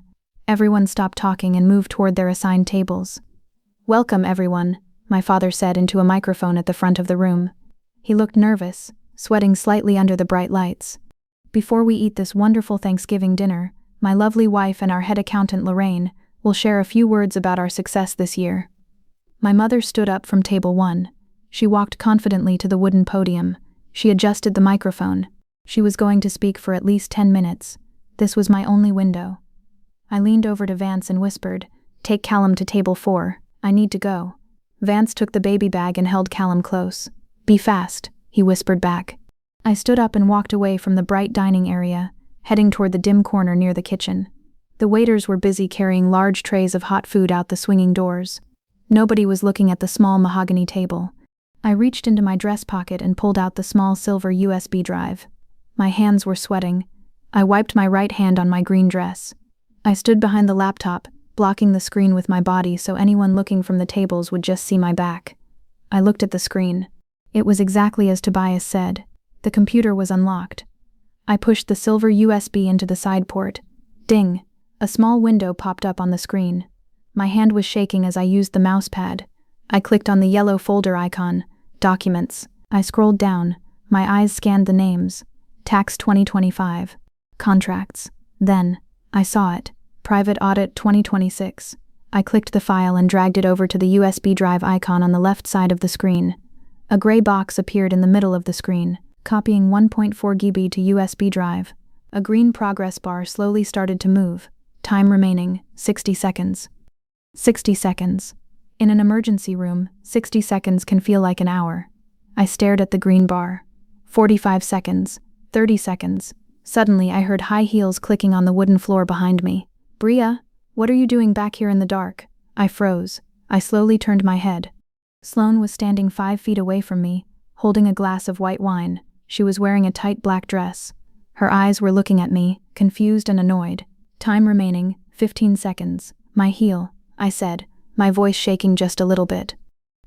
Everyone stopped talking and moved toward their assigned tables. Welcome, everyone, my father said into a microphone at the front of the room. He looked nervous, sweating slightly under the bright lights. Before we eat this wonderful Thanksgiving dinner, my lovely wife and our head accountant Lorraine will share a few words about our success this year. My mother stood up from table 1. She walked confidently to the wooden podium. She adjusted the microphone. She was going to speak for at least 10 minutes. This was my only window. I leaned over to Vance and whispered, "Take Callum to table 4. I need to go." Vance took the baby bag and held Callum close. "Be fast," he whispered back. I stood up and walked away from the bright dining area, heading toward the dim corner near the kitchen. The waiters were busy carrying large trays of hot food out the swinging doors. Nobody was looking at the small mahogany table. I reached into my dress pocket and pulled out the small silver USB drive. My hands were sweating. I wiped my right hand on my green dress. I stood behind the laptop, blocking the screen with my body so anyone looking from the tables would just see my back. I looked at the screen. It was exactly as Tobias said. The computer was unlocked. I pushed the silver USB into the side port. Ding! A small window popped up on the screen. My hand was shaking as I used the mouse pad. I clicked on the yellow folder icon. Documents. I scrolled down. My eyes scanned the names. Tax 2025. Contracts. Then, I saw it. Private Audit 2026. I clicked the file and dragged it over to the USB drive icon on the left side of the screen. A gray box appeared in the middle of the screen, copying 1.4 GB to USB drive. A green progress bar slowly started to move. Time remaining, 60 seconds. 60 seconds. In an emergency room, 60 seconds can feel like an hour. I stared at the green bar. 45 seconds. 30 seconds. Suddenly I heard high heels clicking on the wooden floor behind me. "Bria, what are you doing back here in the dark?" I froze. I slowly turned my head. Sloane was standing 5 feet away from me, holding a glass of white wine. She was wearing a tight black dress. Her eyes were looking at me, confused and annoyed. Time remaining, 15 seconds. "My heel," I said, my voice shaking just a little bit.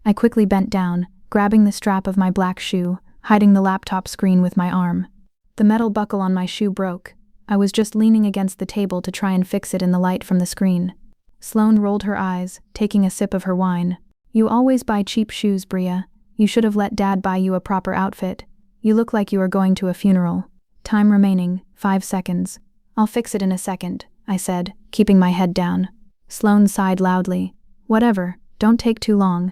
I quickly bent down, grabbing the strap of my black shoe, hiding the laptop screen with my arm. The metal buckle on my shoe broke. I was just leaning against the table to try and fix it in the light from the screen. Sloane rolled her eyes, taking a sip of her wine. "You always buy cheap shoes, Bria. You should have let Dad buy you a proper outfit. You look like you are going to a funeral." Time remaining, 5 seconds. "I'll fix it in a second," I said, keeping my head down. Sloane sighed loudly. "Whatever, don't take too long.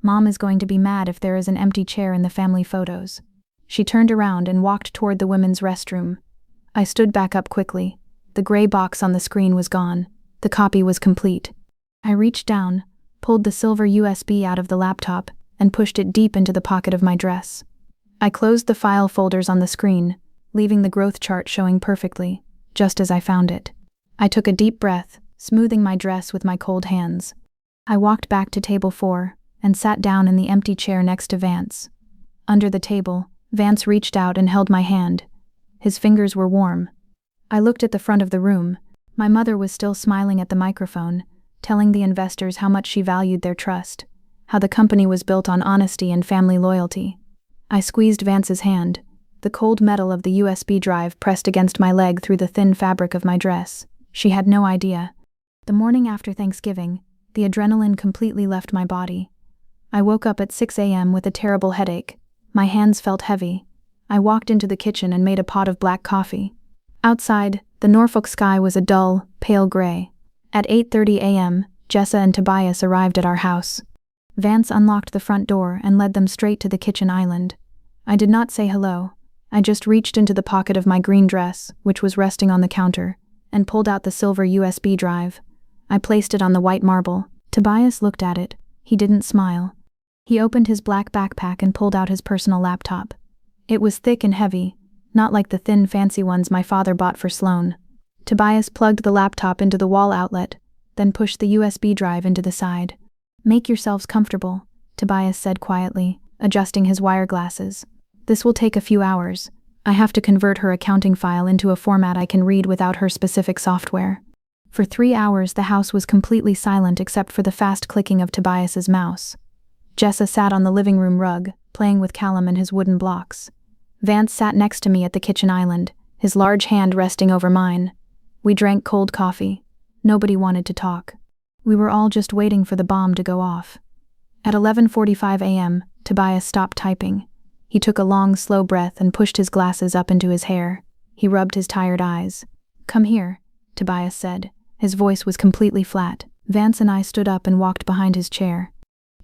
Mom is going to be mad if there is an empty chair in the family photos." She turned around and walked toward the women's restroom. I stood back up quickly. The gray box on the screen was gone. The copy was complete. I reached down, pulled the silver USB out of the laptop, and pushed it deep into the pocket of my dress. I closed the file folders on the screen, leaving the growth chart showing perfectly, just as I found it. I took a deep breath, smoothing my dress with my cold hands. I walked back to table 4 and sat down in the empty chair next to Vance. Under the table, Vance reached out and held my hand. His fingers were warm. I looked at the front of the room. My mother was still smiling at the microphone, telling the investors how much she valued their trust, how the company was built on honesty and family loyalty. I squeezed Vance's hand. The cold metal of the USB drive pressed against my leg through the thin fabric of my dress. She had no idea. The morning after Thanksgiving, the adrenaline completely left my body. I woke up at 6 a.m. with a terrible headache. My hands felt heavy. I walked into the kitchen and made a pot of black coffee. Outside, the Norfolk sky was a dull, pale gray. At 8:30 a.m., Jessa and Tobias arrived at our house. Vance unlocked the front door and led them straight to the kitchen island. I did not say hello. I just reached into the pocket of my green dress, which was resting on the counter, and pulled out the silver USB drive. I placed it on the white marble. Tobias looked at it. He didn't smile. He opened his black backpack and pulled out his personal laptop. It was thick and heavy, not like the thin, fancy ones my father bought for Sloan. Tobias plugged the laptop into the wall outlet, then pushed the USB drive into the side. "Make yourselves comfortable," Tobias said quietly, adjusting his wire glasses. "This will take a few hours. I have to convert her accounting file into a format I can read without her specific software." For 3 hours the house was completely silent except for the fast clicking of Tobias's mouse. Jessa sat on the living room rug, playing with Callum and his wooden blocks. Vance sat next to me at the kitchen island, his large hand resting over mine. We drank cold coffee. Nobody wanted to talk. We were all just waiting for the bomb to go off. At 11:45 a.m., Tobias stopped typing. He took a long, slow breath and pushed his glasses up into his hair. He rubbed his tired eyes. "Come here," Tobias said. His voice was completely flat. Vance and I stood up and walked behind his chair.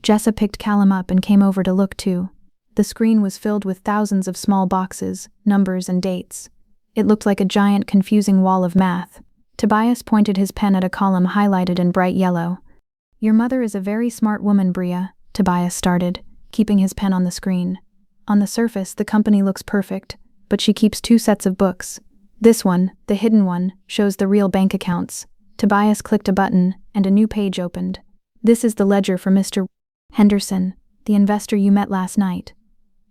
Jessa picked Callum up and came over to look too. The screen was filled with thousands of small boxes, numbers, and dates. It looked like a giant, confusing wall of math. Tobias pointed his pen at a column highlighted in bright yellow. "Your mother is a very smart woman, Bria," Tobias started, keeping his pen on the screen. "On the surface, the company looks perfect, but she keeps 2 sets of books. This one, the hidden one, shows the real bank accounts." Tobias clicked a button, and a new page opened. "This is the ledger for Mr. Henderson, the investor you met last night.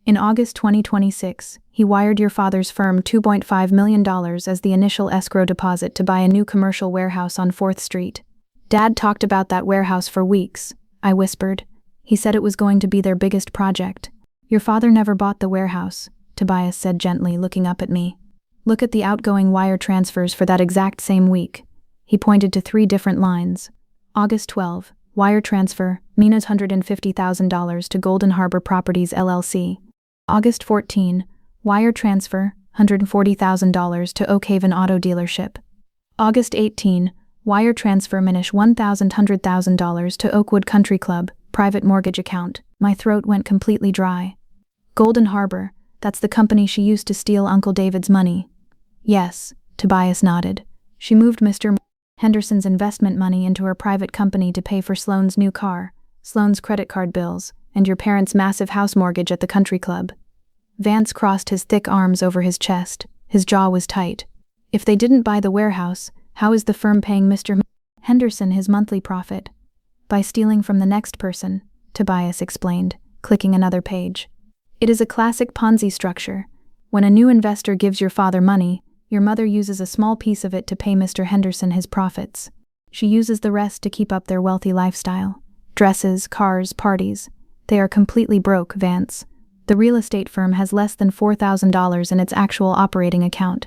In August 2026, he wired your father's firm $2.5 million as the initial escrow deposit to buy a new commercial warehouse on 4th Street. Dad talked about that warehouse for weeks," I whispered. "He said it was going to be their biggest project." "Your father never bought the warehouse," Tobias said gently, looking up at me. "Look at the outgoing wire transfers for that exact same week." He pointed to 3 different lines. August 12, wire transfer, Mina's $150,000 to Golden Harbor Properties LLC. August 14, wire transfer, $140,000 to Oak Haven Auto Dealership. August 18, wire transfer Minish $100,000 to Oakwood Country Club, private mortgage account. My throat went completely dry. Golden Harbor, that's the company she used to steal Uncle David's money. "Yes," Tobias nodded. "She moved Mr. Henderson's investment money into her private company to pay for Sloane's new car, Sloane's credit card bills, and your parents' massive house mortgage at the country club." Vance crossed his thick arms over his chest. His jaw was tight. "If they didn't buy the warehouse, how is the firm paying Mr. Henderson his monthly profit?" "By stealing from the next person," Tobias explained, clicking another page. "It is a classic Ponzi structure. When a new investor gives your father money, your mother uses a small piece of it to pay Mr. Henderson his profits. She uses the rest to keep up their wealthy lifestyle. Dresses, cars, parties. They are completely broke, Vance. The real estate firm has less than $4,000 in its actual operating account.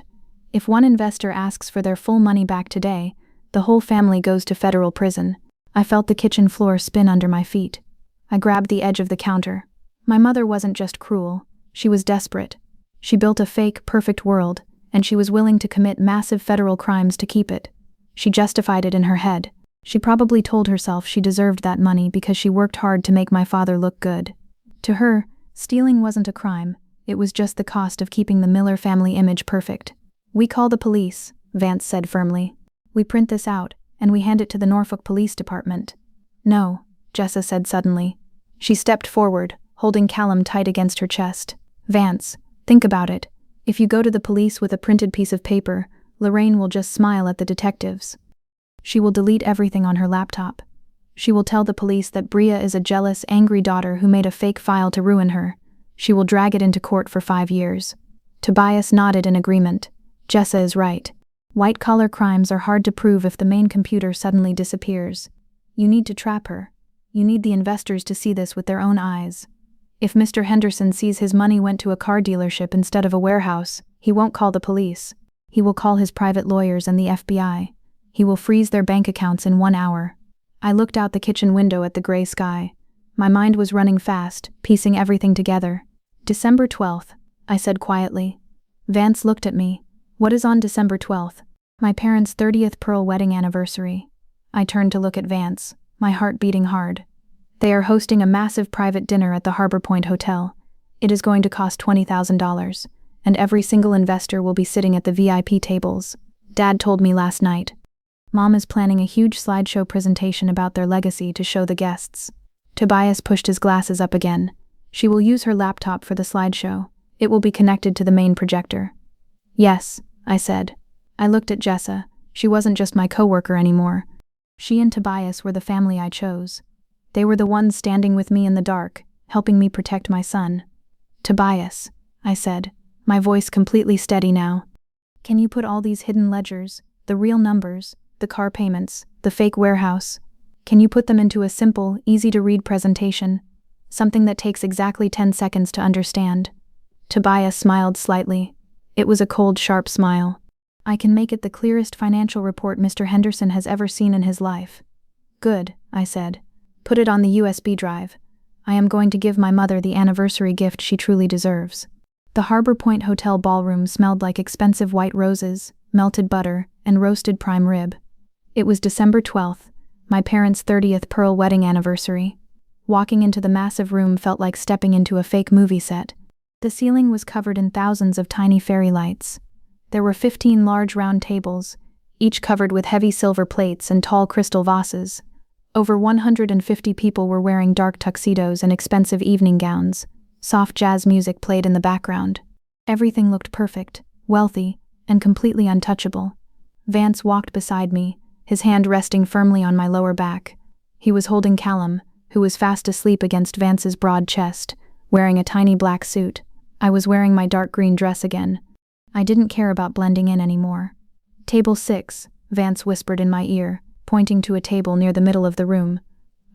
If one investor asks for their full money back today, the whole family goes to federal prison." I felt the kitchen floor spin under my feet. I grabbed the edge of the counter. My mother wasn't just cruel, she was desperate. She built a fake, perfect world, and she was willing to commit massive federal crimes to keep it. She justified it in her head. She probably told herself she deserved that money because she worked hard to make my father look good. To her, stealing wasn't a crime, it was just the cost of keeping the Miller family image perfect. "We call the police," Vance said firmly. "We print this out, and we hand it to the Norfolk Police Department." "No," Jessa said suddenly. She stepped forward, holding Callum tight against her chest. "Vance, think about it. If you go to the police with a printed piece of paper, Lorraine will just smile at the detectives. She will delete everything on her laptop. She will tell the police that Bria is a jealous, angry daughter who made a fake file to ruin her. She will drag it into court for 5 years." Tobias nodded in agreement. Jessa is right. White-collar crimes are hard to prove if the main computer suddenly disappears. You need to trap her. You need the investors to see this with their own eyes. If Mr. Henderson sees his money went to a car dealership instead of a warehouse, he won't call the police. He will call his private lawyers and the FBI. He will freeze their bank accounts in 1 hour. I looked out the kitchen window at the gray sky. My mind was running fast, piecing everything together. December 12th, I said quietly. Vance looked at me. What is on December 12th? My parents' 30th pearl wedding anniversary. I turned to look at Vance, my heart beating hard. They are hosting a massive private dinner at the Harbor Point Hotel. It is going to cost $20,000, and every single investor will be sitting at the VIP tables. Dad told me last night. Mom is planning a huge slideshow presentation about their legacy to show the guests. Tobias pushed his glasses up again. She will use her laptop for the slideshow. It will be connected to the main projector. Yes, I said. I looked at Jessa. She wasn't just my coworker anymore. She and Tobias were the family I chose. They were the ones standing with me in the dark, helping me protect my son. Tobias, I said, my voice completely steady now. Can you put all these hidden ledgers, the real numbers, the car payments, the fake warehouse, can you put them into a simple, easy-to-read presentation? Something that takes exactly 10 seconds to understand. Tobias smiled slightly. It was a cold, sharp smile. I can make it the clearest financial report Mr. Henderson has ever seen in his life. Good, I said. Put it on the USB drive. I am going to give my mother the anniversary gift she truly deserves. The Harbor Point Hotel ballroom smelled like expensive white roses, melted butter, and roasted prime rib. It was December 12th, my parents' 30th pearl wedding anniversary. Walking into the massive room felt like stepping into a fake movie set. The ceiling was covered in thousands of tiny fairy lights. There were 15 large round tables, each covered with heavy silver plates and tall crystal vases. Over 150 people were wearing dark tuxedos and expensive evening gowns. Soft jazz music played in the background. Everything looked perfect, wealthy, and completely untouchable. Vance walked beside me, his hand resting firmly on my lower back. He was holding Callum, who was fast asleep against Vance's broad chest, wearing a tiny black suit. I was wearing my dark green dress again. I didn't care about blending in anymore. Table 6, Vance whispered in my ear, pointing to a table near the middle of the room.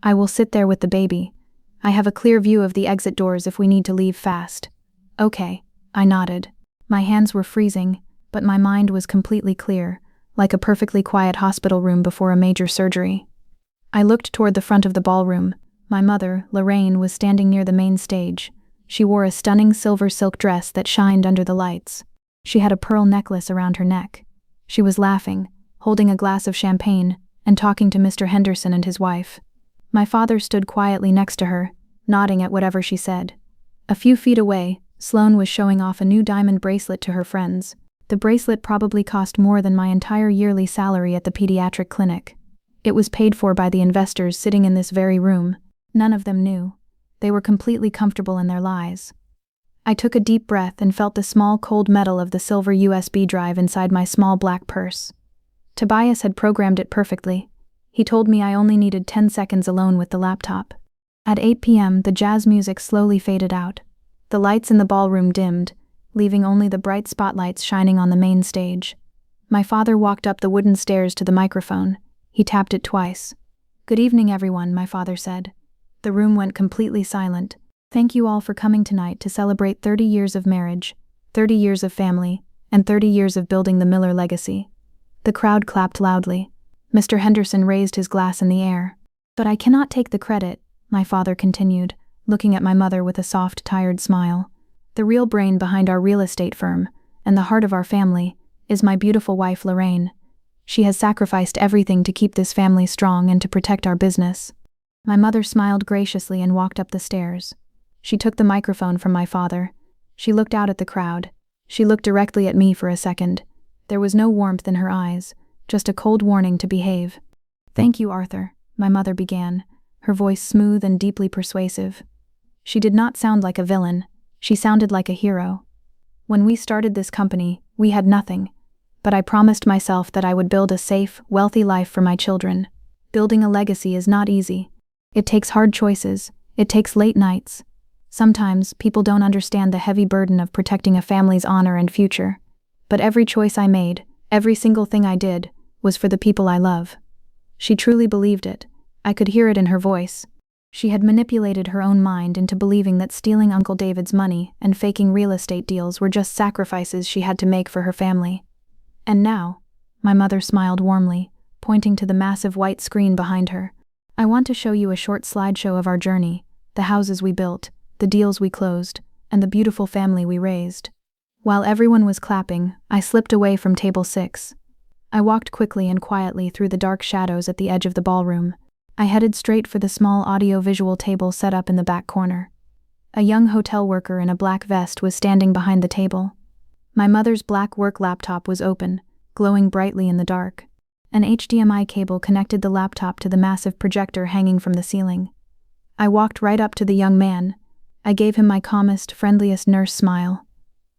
I will sit there with the baby. I have a clear view of the exit doors if we need to leave fast. Okay, I nodded. My hands were freezing, but my mind was completely clear, like a perfectly quiet hospital room before a major surgery. I looked toward the front of the ballroom. My mother, Lorraine, was standing near the main stage. She wore a stunning silver silk dress that shined under the lights. She had a pearl necklace around her neck. She was laughing, holding a glass of champagne, and talking to Mr. Henderson and his wife. My father stood quietly next to her, nodding at whatever she said. A few feet away, Sloane was showing off a new diamond bracelet to her friends. The bracelet probably cost more than my entire yearly salary at the pediatric clinic. It was paid for by the investors sitting in this very room. None of them knew. They were completely comfortable in their lies. I took a deep breath and felt the small cold metal of the silver USB drive inside my small black purse. Tobias had programmed it perfectly. He told me I only needed 10 seconds alone with the laptop. At 8 p.m., the jazz music slowly faded out. The lights in the ballroom dimmed, leaving only the bright spotlights shining on the main stage. My father walked up the wooden stairs to the microphone. He tapped it twice. "Good evening, everyone," my father said. The room went completely silent. "Thank you all for coming tonight to celebrate 30 years of marriage, 30 years of family, and 30 years of building the Miller legacy." The crowd clapped loudly. Mr. Henderson raised his glass in the air. "But I cannot take the credit," my father continued, looking at my mother with a soft, tired smile. "The real brain behind our real estate firm, and the heart of our family, is my beautiful wife Lorraine. She has sacrificed everything to keep this family strong and to protect our business." My mother smiled graciously and walked up the stairs. She took the microphone from my father. She looked out at the crowd. She looked directly at me for a second. There was no warmth in her eyes, just a cold warning to behave. "Thank you, Arthur," my mother began, her voice smooth and deeply persuasive. She did not sound like a villain. She sounded like a hero. "When we started this company, we had nothing. But I promised myself that I would build a safe, wealthy life for my children. Building a legacy is not easy. It takes hard choices. It takes late nights. Sometimes people don't understand the heavy burden of protecting a family's honor and future. But every choice I made, every single thing I did, was for the people I love." She truly believed it. I could hear it in her voice. She had manipulated her own mind into believing that stealing Uncle David's money and faking real estate deals were just sacrifices she had to make for her family. And now, my mother smiled warmly, pointing to the massive white screen behind her. "I want to show you a short slideshow of our journey, the houses we built, the deals we closed, and the beautiful family we raised." While everyone was clapping, I slipped away from table 6. I walked quickly and quietly through the dark shadows at the edge of the ballroom. I headed straight for the small audio-visual table set up in the back corner. A young hotel worker in a black vest was standing behind the table. My mother's black work laptop was open, glowing brightly in the dark. An HDMI cable connected the laptop to the massive projector hanging from the ceiling. I walked right up to the young man. I gave him my calmest, friendliest nurse smile.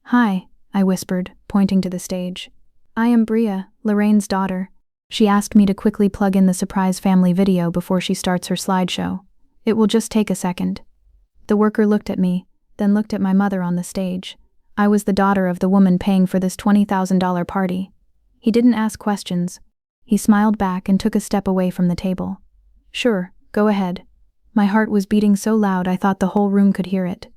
"Hi," I whispered, pointing to the stage. "I am Bria, Lorraine's daughter." She asked me to quickly plug in the surprise family video before she starts her slideshow. "It will just take a second." The worker looked at me, then looked at my mother on the stage. I was the daughter of the woman paying for this $20,000 party. He didn't ask questions. He smiled back and took a step away from the table. "Sure, go ahead." My heart was beating so loud I thought the whole room could hear it.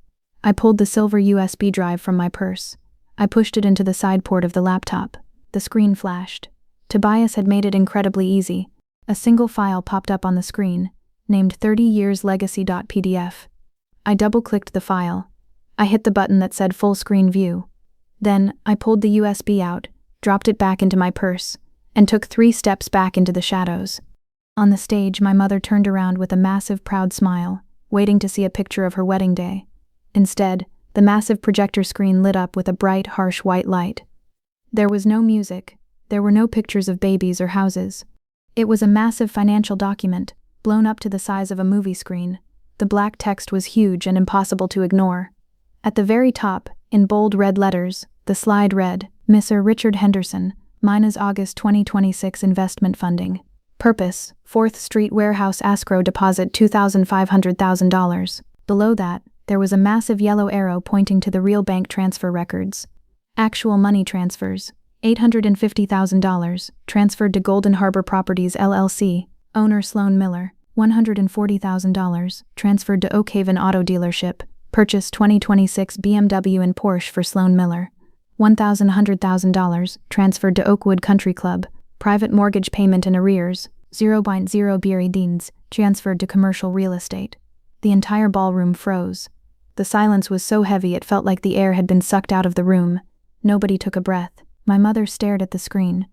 I pulled the silver USB drive from my purse. I pushed it into the side port of the laptop. The screen flashed. Tobias had made it incredibly easy. A single file popped up on the screen, named 30yearslegacy.pdf. I double-clicked the file. I hit the button that said full screen view. Then, I pulled the USB out, dropped it back into my purse, and took 3 steps back into the shadows. On the stage, my mother turned around with a massive, proud smile, waiting to see a picture of her wedding day. Instead, the massive projector screen lit up with a bright, harsh white light. There was no music. There were no pictures of babies or houses. It was a massive financial document, blown up to the size of a movie screen. The black text was huge and impossible to ignore. At the very top, in bold red letters, the slide read, "Mr. Richard Henderson, Mina's August 2026 investment funding. Purpose, 4th Street Warehouse escrow deposit $2,500,000. Below that, there was a massive yellow arrow pointing to the real bank transfer records. Actual money transfers, $850,000, transferred to Golden Harbor Properties LLC, owner Sloan Miller, $140,000, transferred to Oakhaven Auto Dealership, purchase 2026 BMW and Porsche for Sloan Miller, $100,000, transferred to Oakwood Country Club, private mortgage payment in arrears, 0.0 Bieridines, transferred to commercial real estate." The entire ballroom froze. The silence was so heavy it felt like the air had been sucked out of the room. Nobody took a breath. My mother stared at the screen.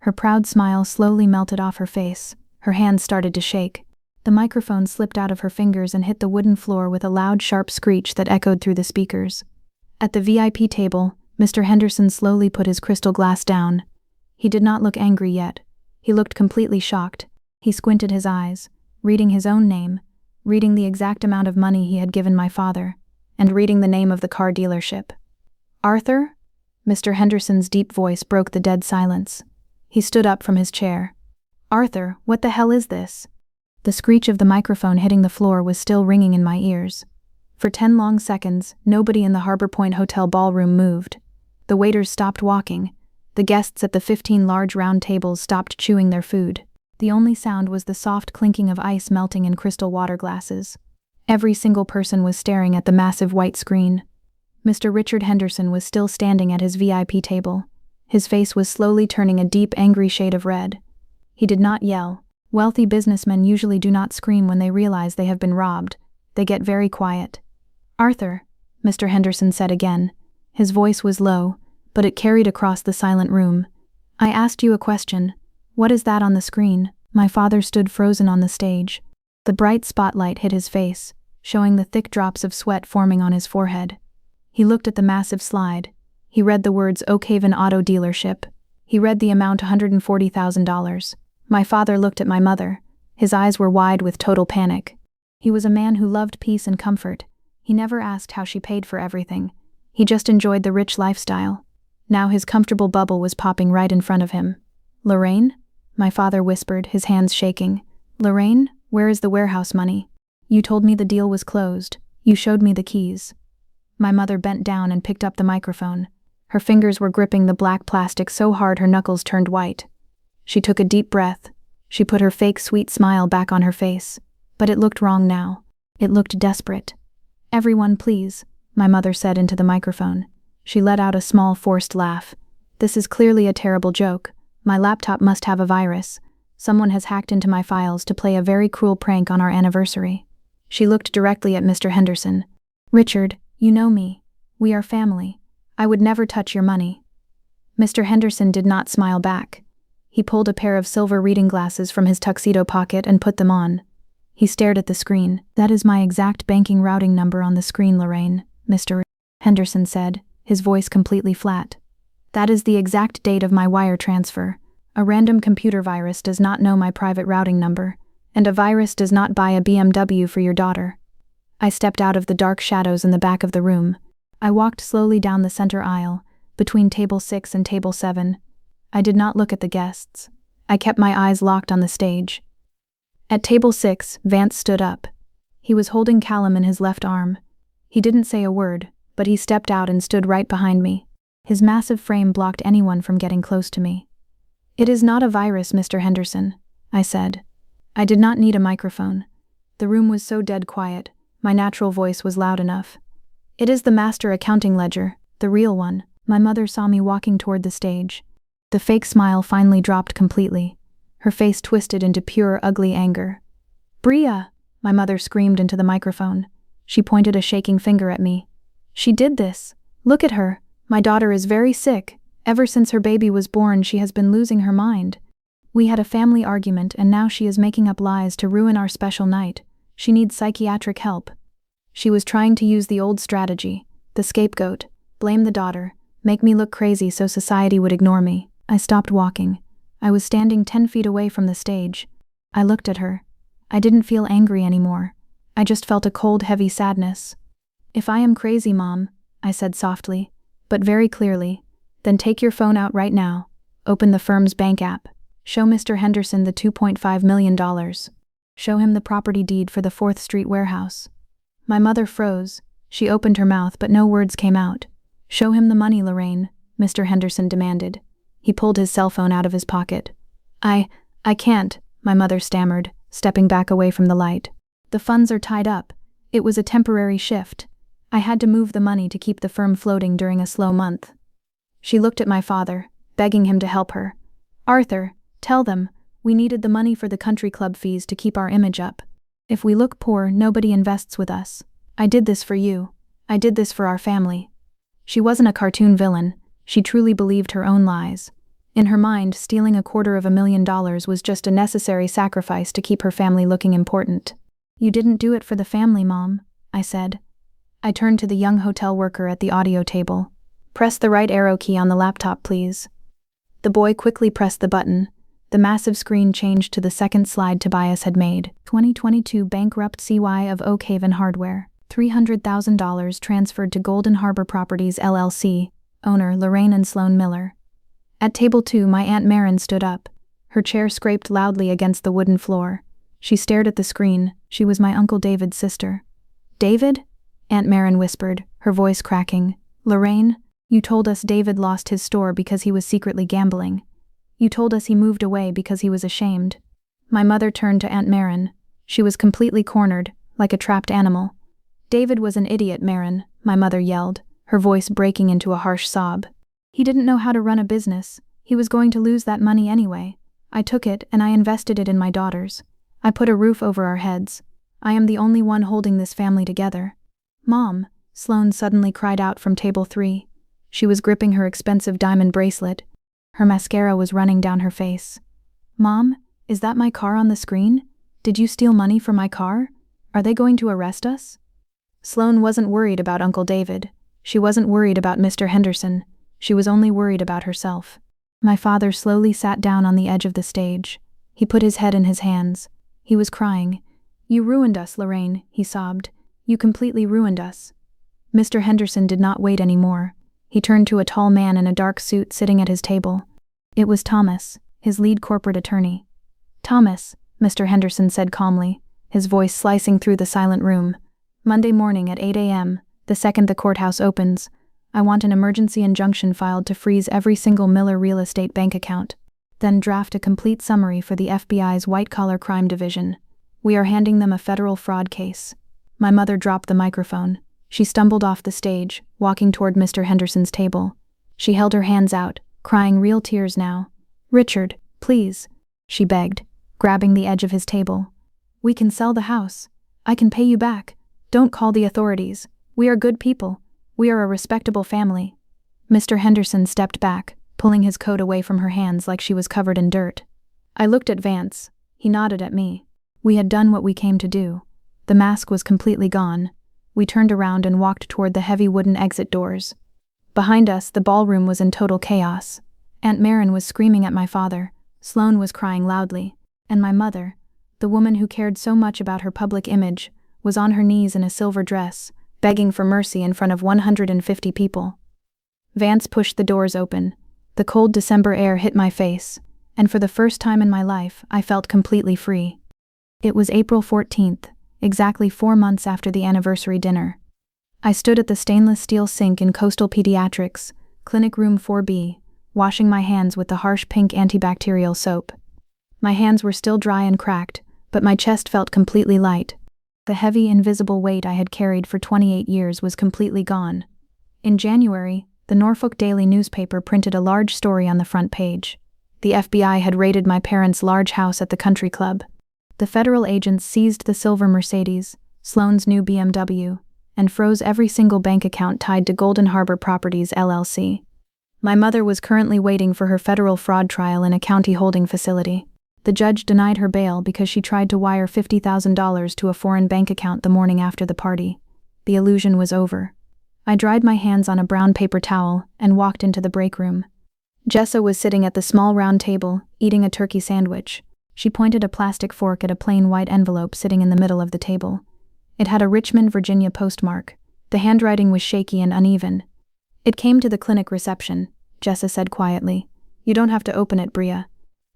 Her proud smile slowly melted off her face. Her hands started to shake. The microphone slipped out of her fingers and hit the wooden floor with a loud, sharp screech that echoed through the speakers. At the VIP table, Mr. Henderson slowly put his crystal glass down. He did not look angry yet. He looked completely shocked. He squinted his eyes, reading his own name, reading the exact amount of money he had given my father, and reading the name of the car dealership. "Arthur?" Mr. Henderson's deep voice broke the dead silence. He stood up from his chair. "Arthur, what the hell is this?" The screech of the microphone hitting the floor was still ringing in my ears. For 10 long seconds, nobody in the Harbor Point Hotel ballroom moved. The waiters stopped walking. The guests at the 15 large round tables stopped chewing their food. The only sound was the soft clinking of ice melting in crystal water glasses. Every single person was staring at the massive white screen. Mr. Richard Henderson was still standing at his VIP table. His face was slowly turning a deep, angry shade of red. He did not yell. Wealthy businessmen usually do not scream when they realize they have been robbed. They get very quiet. "Arthur," Mr. Henderson said again. His voice was low, but it carried across the silent room. "I asked you a question. What is that on the screen?" My father stood frozen on the stage. The bright spotlight hit his face, showing the thick drops of sweat forming on his forehead. He looked at the massive slide. He read the words Oakhaven Auto Dealership. He read the amount $140,000. My father looked at my mother. His eyes were wide with total panic. He was a man who loved peace and comfort. He never asked how she paid for everything. He just enjoyed the rich lifestyle. Now his comfortable bubble was popping right in front of him. "Lorraine?" My father whispered, his hands shaking. "Lorraine, where is the warehouse money? You told me the deal was closed. You showed me the keys." My mother bent down and picked up the microphone. Her fingers were gripping the black plastic so hard her knuckles turned white. She took a deep breath. She put her fake sweet smile back on her face. But it looked wrong now. It looked desperate. "Everyone, please," my mother said into the microphone. She let out a small, forced laugh. "This is clearly a terrible joke. My laptop must have a virus. Someone has hacked into my files to play a very cruel prank on our anniversary. She looked directly at Mr. Henderson. Richard, you know me. We are family. I would never touch your money. Mr. Henderson did not smile back. He pulled a pair of silver reading glasses from his tuxedo pocket and put them on. He stared at the screen. That is my exact banking routing number on the screen, Lorraine, Mr. Henderson said, his voice completely flat. That is the exact date of my wire transfer. A random computer virus does not know my private routing number, and a virus does not buy a BMW for your daughter. I stepped out of the dark shadows in the back of the room. I walked slowly down the center aisle, between table 6 and table 7. I did not look at the guests. I kept my eyes locked on the stage. At table 6, Vance stood up. He was holding Callum in his left arm. He didn't say a word, but he stepped out and stood right behind me. His massive frame blocked anyone from getting close to me. It is not a virus, Mr. Henderson, I said. I did not need a microphone. The room was so dead quiet, my natural voice was loud enough. It is the master accounting ledger, the real one. My mother saw me walking toward the stage. The fake smile finally dropped completely. Her face twisted into pure, ugly anger. Bria! My mother screamed into the microphone. She pointed a shaking finger at me. She did this. Look at her. My daughter is very sick. Ever since her baby was born, she has been losing her mind. We had a family argument and now she is making up lies to ruin our special night. She needs psychiatric help. She was trying to use the old strategy, the scapegoat, blame the daughter, make me look crazy so society would ignore me. I stopped walking. I was standing 10 feet away from the stage. I looked at her. I didn't feel angry anymore. I just felt a cold, heavy sadness. If I am crazy, Mom, I said softly, but very clearly, then take your phone out right now. Open the firm's bank app. Show Mr. Henderson the $2.5 million. Show him the property deed for the 4th Street warehouse. My mother froze. She opened her mouth, but no words came out. Show him the money, Lorraine, Mr. Henderson demanded. He pulled his cell phone out of his pocket. I can't, my mother stammered, stepping back away from the light. The funds are tied up. It was a temporary shift. I had to move the money to keep the firm floating during a slow month. She looked at my father, begging him to help her. Arthur, tell them, we needed the money for the country club fees to keep our image up. If we look poor, nobody invests with us. I did this for you. I did this for our family. She wasn't a cartoon villain. She truly believed her own lies. In her mind, stealing $250,000 was just a necessary sacrifice to keep her family looking important. You didn't do it for the family, Mom, I said. I turned to the young hotel worker at the audio table. Press the right arrow key on the laptop, please. The boy quickly pressed the button. The massive screen changed to the second slide Tobias had made. 2022 bankrupt CY of Oak Haven Hardware. $300,000 transferred to Golden Harbor Properties LLC. Owner Lorraine and Sloan Miller. At table 2, my Aunt Marin stood up. Her chair scraped loudly against the wooden floor. She stared at the screen. She was my Uncle David's sister. David? Aunt Marin whispered, her voice cracking. Lorraine, you told us David lost his store because he was secretly gambling. You told us he moved away because he was ashamed. My mother turned to Aunt Marin. She was completely cornered, like a trapped animal. David was an idiot, Marin, my mother yelled, her voice breaking into a harsh sob. He didn't know how to run a business. He was going to lose that money anyway. I took it and I invested it in my daughters. I put a roof over our heads. I am the only one holding this family together. Mom, Sloan suddenly cried out from table 3. She was gripping her expensive diamond bracelet. Her mascara was running down her face. Mom, is that my car on the screen? Did you steal money from my car? Are they going to arrest us? Sloan wasn't worried about Uncle David. She wasn't worried about Mr. Henderson. She was only worried about herself. My father slowly sat down on the edge of the stage. He put his head in his hands. He was crying. You ruined us, Lorraine, he sobbed. You completely ruined us. Mr. Henderson did not wait anymore. He turned to a tall man in a dark suit sitting at his table. It was Thomas, his lead corporate attorney. Thomas, Mr. Henderson said calmly, his voice slicing through the silent room. Monday morning at 8 a.m., the second the courthouse opens, I want an emergency injunction filed to freeze every single Miller Real Estate bank account. Then draft a complete summary for the FBI's white-collar crime division. We are handing them a federal fraud case. My mother dropped the microphone. She stumbled off the stage, walking toward Mr. Henderson's table. She held her hands out, crying real tears now. Richard, please, she begged. grabbing the edge of his table. "We can sell the house. I can pay you back. Don't call the authorities. We are good people. We are a respectable family." Mr. Henderson stepped back, pulling his coat away from her hands like she was covered in dirt. I looked at Vance. He nodded at me. We had done what we came to do. The mask was completely gone. We turned around and walked toward the heavy wooden exit doors. Behind us, the ballroom was in total chaos. Aunt Marin was screaming at my father, Sloane was crying loudly, and my mother, the woman who cared so much about her public image, was on her knees in a silver dress, begging for mercy in front of 150 people. Vance pushed the doors open. The cold December air hit my face, and for the first time in my life, I felt completely free. It was April 14th, exactly 4 months after the anniversary dinner. I stood at the stainless steel sink in Coastal Pediatrics, Clinic Room 4B, washing my hands with the harsh pink antibacterial soap. My hands were still dry and cracked, but my chest felt completely light. The heavy, invisible weight I had carried for 28 years was completely gone. In January, the Norfolk Daily newspaper printed a large story on the front page. The FBI had raided my parents' large house at the country club. The federal agents seized the silver Mercedes, Sloane's new BMW, and froze every single bank account tied to Golden Harbor Properties, LLC. My mother was currently waiting for her federal fraud trial in a county holding facility. The judge denied her bail because she tried to wire $50,000 to a foreign bank account the morning after the party. The illusion was over. I dried my hands on a brown paper towel and walked into the break room. Jessa was sitting at the small round table, eating a turkey sandwich. She pointed a plastic fork at a plain white envelope sitting in the middle of the table. It had a Richmond, Virginia postmark. The handwriting was shaky and uneven. "It came to the clinic reception," Jessa said quietly. "You don't have to open it, Bria."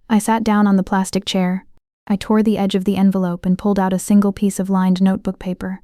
I sat down on the plastic chair. I tore the edge of the envelope and pulled out a single piece of lined notebook paper.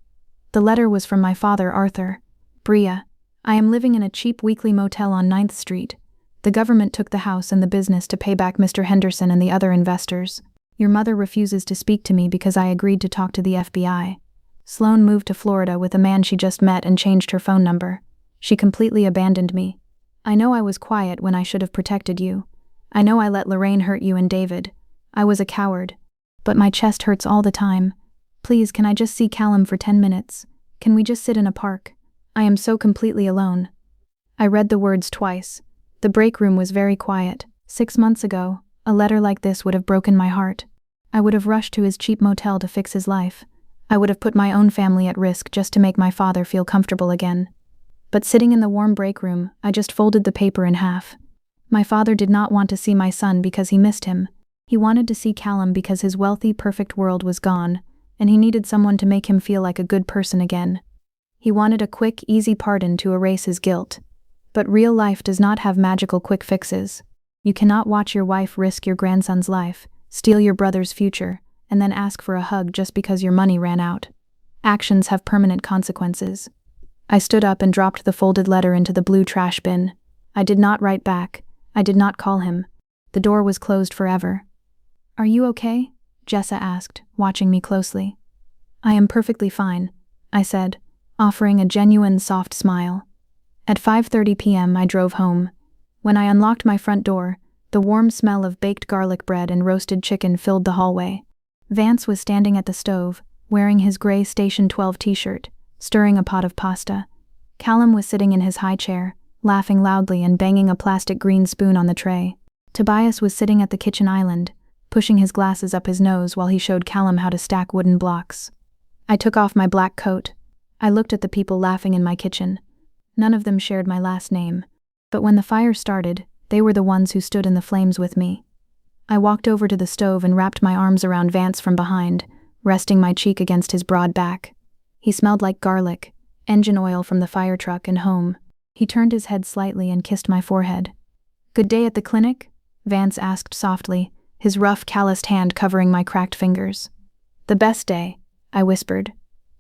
The letter was from my father, Arthur. "Bria, I am living in a cheap weekly motel on 9th Street. The government took the house and the business to pay back Mr. Henderson and the other investors. Your mother refuses to speak to me because I agreed to talk to the FBI. Sloane moved to Florida with a man she just met and changed her phone number. She completely abandoned me. I know I was quiet when I should have protected you. I know I let Lorraine hurt you and David. I was a coward. But my chest hurts all the time. Please, can I just see Callum for 10 minutes? Can we just sit in a park? I am so completely alone." I read the words twice. The break room was very quiet. 6 months ago, a letter like this would have broken my heart. I would have rushed to his cheap motel to fix his life. I would have put my own family at risk just to make my father feel comfortable again. But sitting in the warm break room, I just folded the paper in half. My father did not want to see my son because he missed him. He wanted to see Callum because his wealthy, perfect world was gone, and he needed someone to make him feel like a good person again. He wanted a quick, easy pardon to erase his guilt. But real life does not have magical quick fixes. You cannot watch your wife risk your grandson's life, steal your brother's future, and then ask for a hug just because your money ran out. Actions have permanent consequences. I stood up and dropped the folded letter into the blue trash bin. I did not write back. I did not call him. The door was closed forever. "Are you okay?" Jessa asked, watching me closely. "I am perfectly fine," I said, offering a genuine soft smile. At 5:30 p.m. I drove home. When I unlocked my front door, the warm smell of baked garlic bread and roasted chicken filled the hallway. Vance was standing at the stove, wearing his gray Station 12 t-shirt, stirring a pot of pasta. Callum was sitting in his high chair, laughing loudly and banging a plastic green spoon on the tray. Tobias was sitting at the kitchen island, pushing his glasses up his nose while he showed Callum how to stack wooden blocks. I took off my black coat. I looked at the people laughing in my kitchen. None of them shared my last name, but when the fire started, they were the ones who stood in the flames with me. I walked over to the stove and wrapped my arms around Vance from behind, resting my cheek against his broad back. He smelled like garlic, engine oil from the fire truck, and home. He turned his head slightly and kissed my forehead. "Good day at the clinic?" Vance asked softly, his rough, calloused hand covering my cracked fingers. "The best day," I whispered.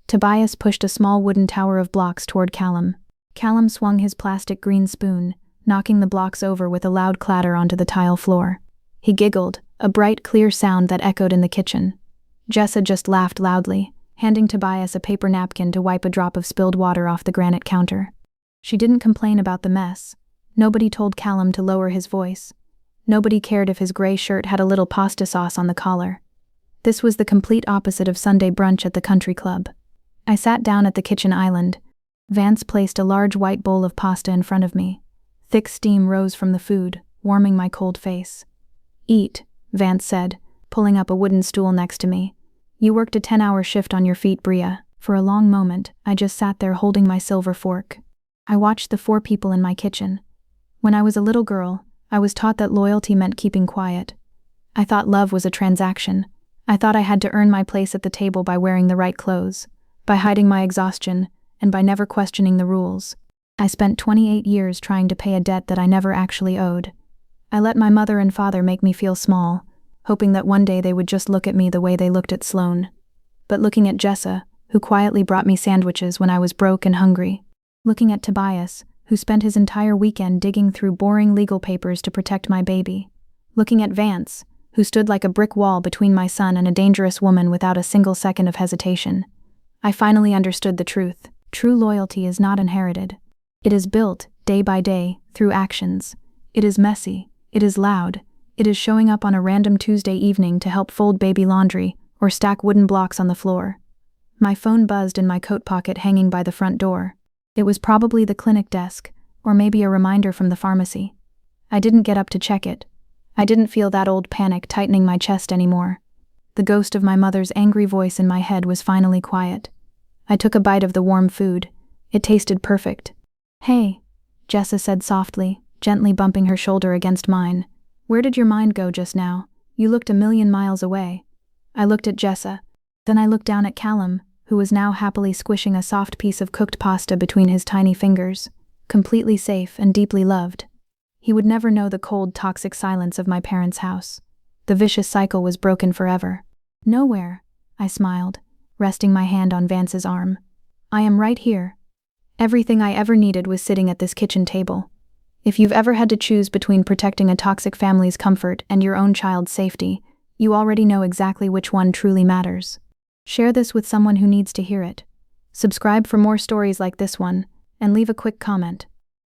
Tobias pushed a small wooden tower of blocks toward Callum. Callum swung his plastic green spoon, knocking the blocks over with a loud clatter onto the tile floor. He giggled, a bright, clear sound that echoed in the kitchen. Jessa just laughed loudly, handing Tobias a paper napkin to wipe a drop of spilled water off the granite counter. She didn't complain about the mess. Nobody told Callum to lower his voice. Nobody cared if his gray shirt had a little pasta sauce on the collar. This was the complete opposite of Sunday brunch at the country club. I sat down at the kitchen island. Vance placed a large white bowl of pasta in front of me. Thick steam rose from the food, warming my cold face. "Eat," Vance said, pulling up a wooden stool next to me. "You worked a 10-hour shift on your feet, Bria." For a long moment, I just sat there holding my silver fork. I watched the 4 people in my kitchen. When I was a little girl, I was taught that loyalty meant keeping quiet. I thought love was a transaction. I thought I had to earn my place at the table by wearing the right clothes, by hiding my exhaustion, and by never questioning the rules. I spent 28 years trying to pay a debt that I never actually owed. I let my mother and father make me feel small, hoping that one day they would just look at me the way they looked at Sloane. But looking at Jessa, who quietly brought me sandwiches when I was broke and hungry. Looking at Tobias, who spent his entire weekend digging through boring legal papers to protect my baby. Looking at Vance, who stood like a brick wall between my son and a dangerous woman without a single second of hesitation. I finally understood the truth. True loyalty is not inherited. It is built, day by day, through actions. It is messy. It is loud. It is showing up on a random Tuesday evening to help fold baby laundry or stack wooden blocks on the floor. My phone buzzed in my coat pocket hanging by the front door. It was probably the clinic desk, or maybe a reminder from the pharmacy. I didn't get up to check it. I didn't feel that old panic tightening my chest anymore. The ghost of my mother's angry voice in my head was finally quiet. I took a bite of the warm food. It tasted perfect. "Hey," Jessa said softly, gently bumping her shoulder against mine. "Where did your mind go just now? You looked a million miles away." I looked at Jessa. Then I looked down at Callum, who was now happily squishing a soft piece of cooked pasta between his tiny fingers, completely safe and deeply loved. He would never know the cold, toxic silence of my parents' house. The vicious cycle was broken forever. "Nowhere," I smiled, resting my hand on Vance's arm. "I am right here." Everything I ever needed was sitting at this kitchen table. If you've ever had to choose between protecting a toxic family's comfort and your own child's safety, you already know exactly which one truly matters. Share this with someone who needs to hear it. Subscribe for more stories like this one, and leave a quick comment.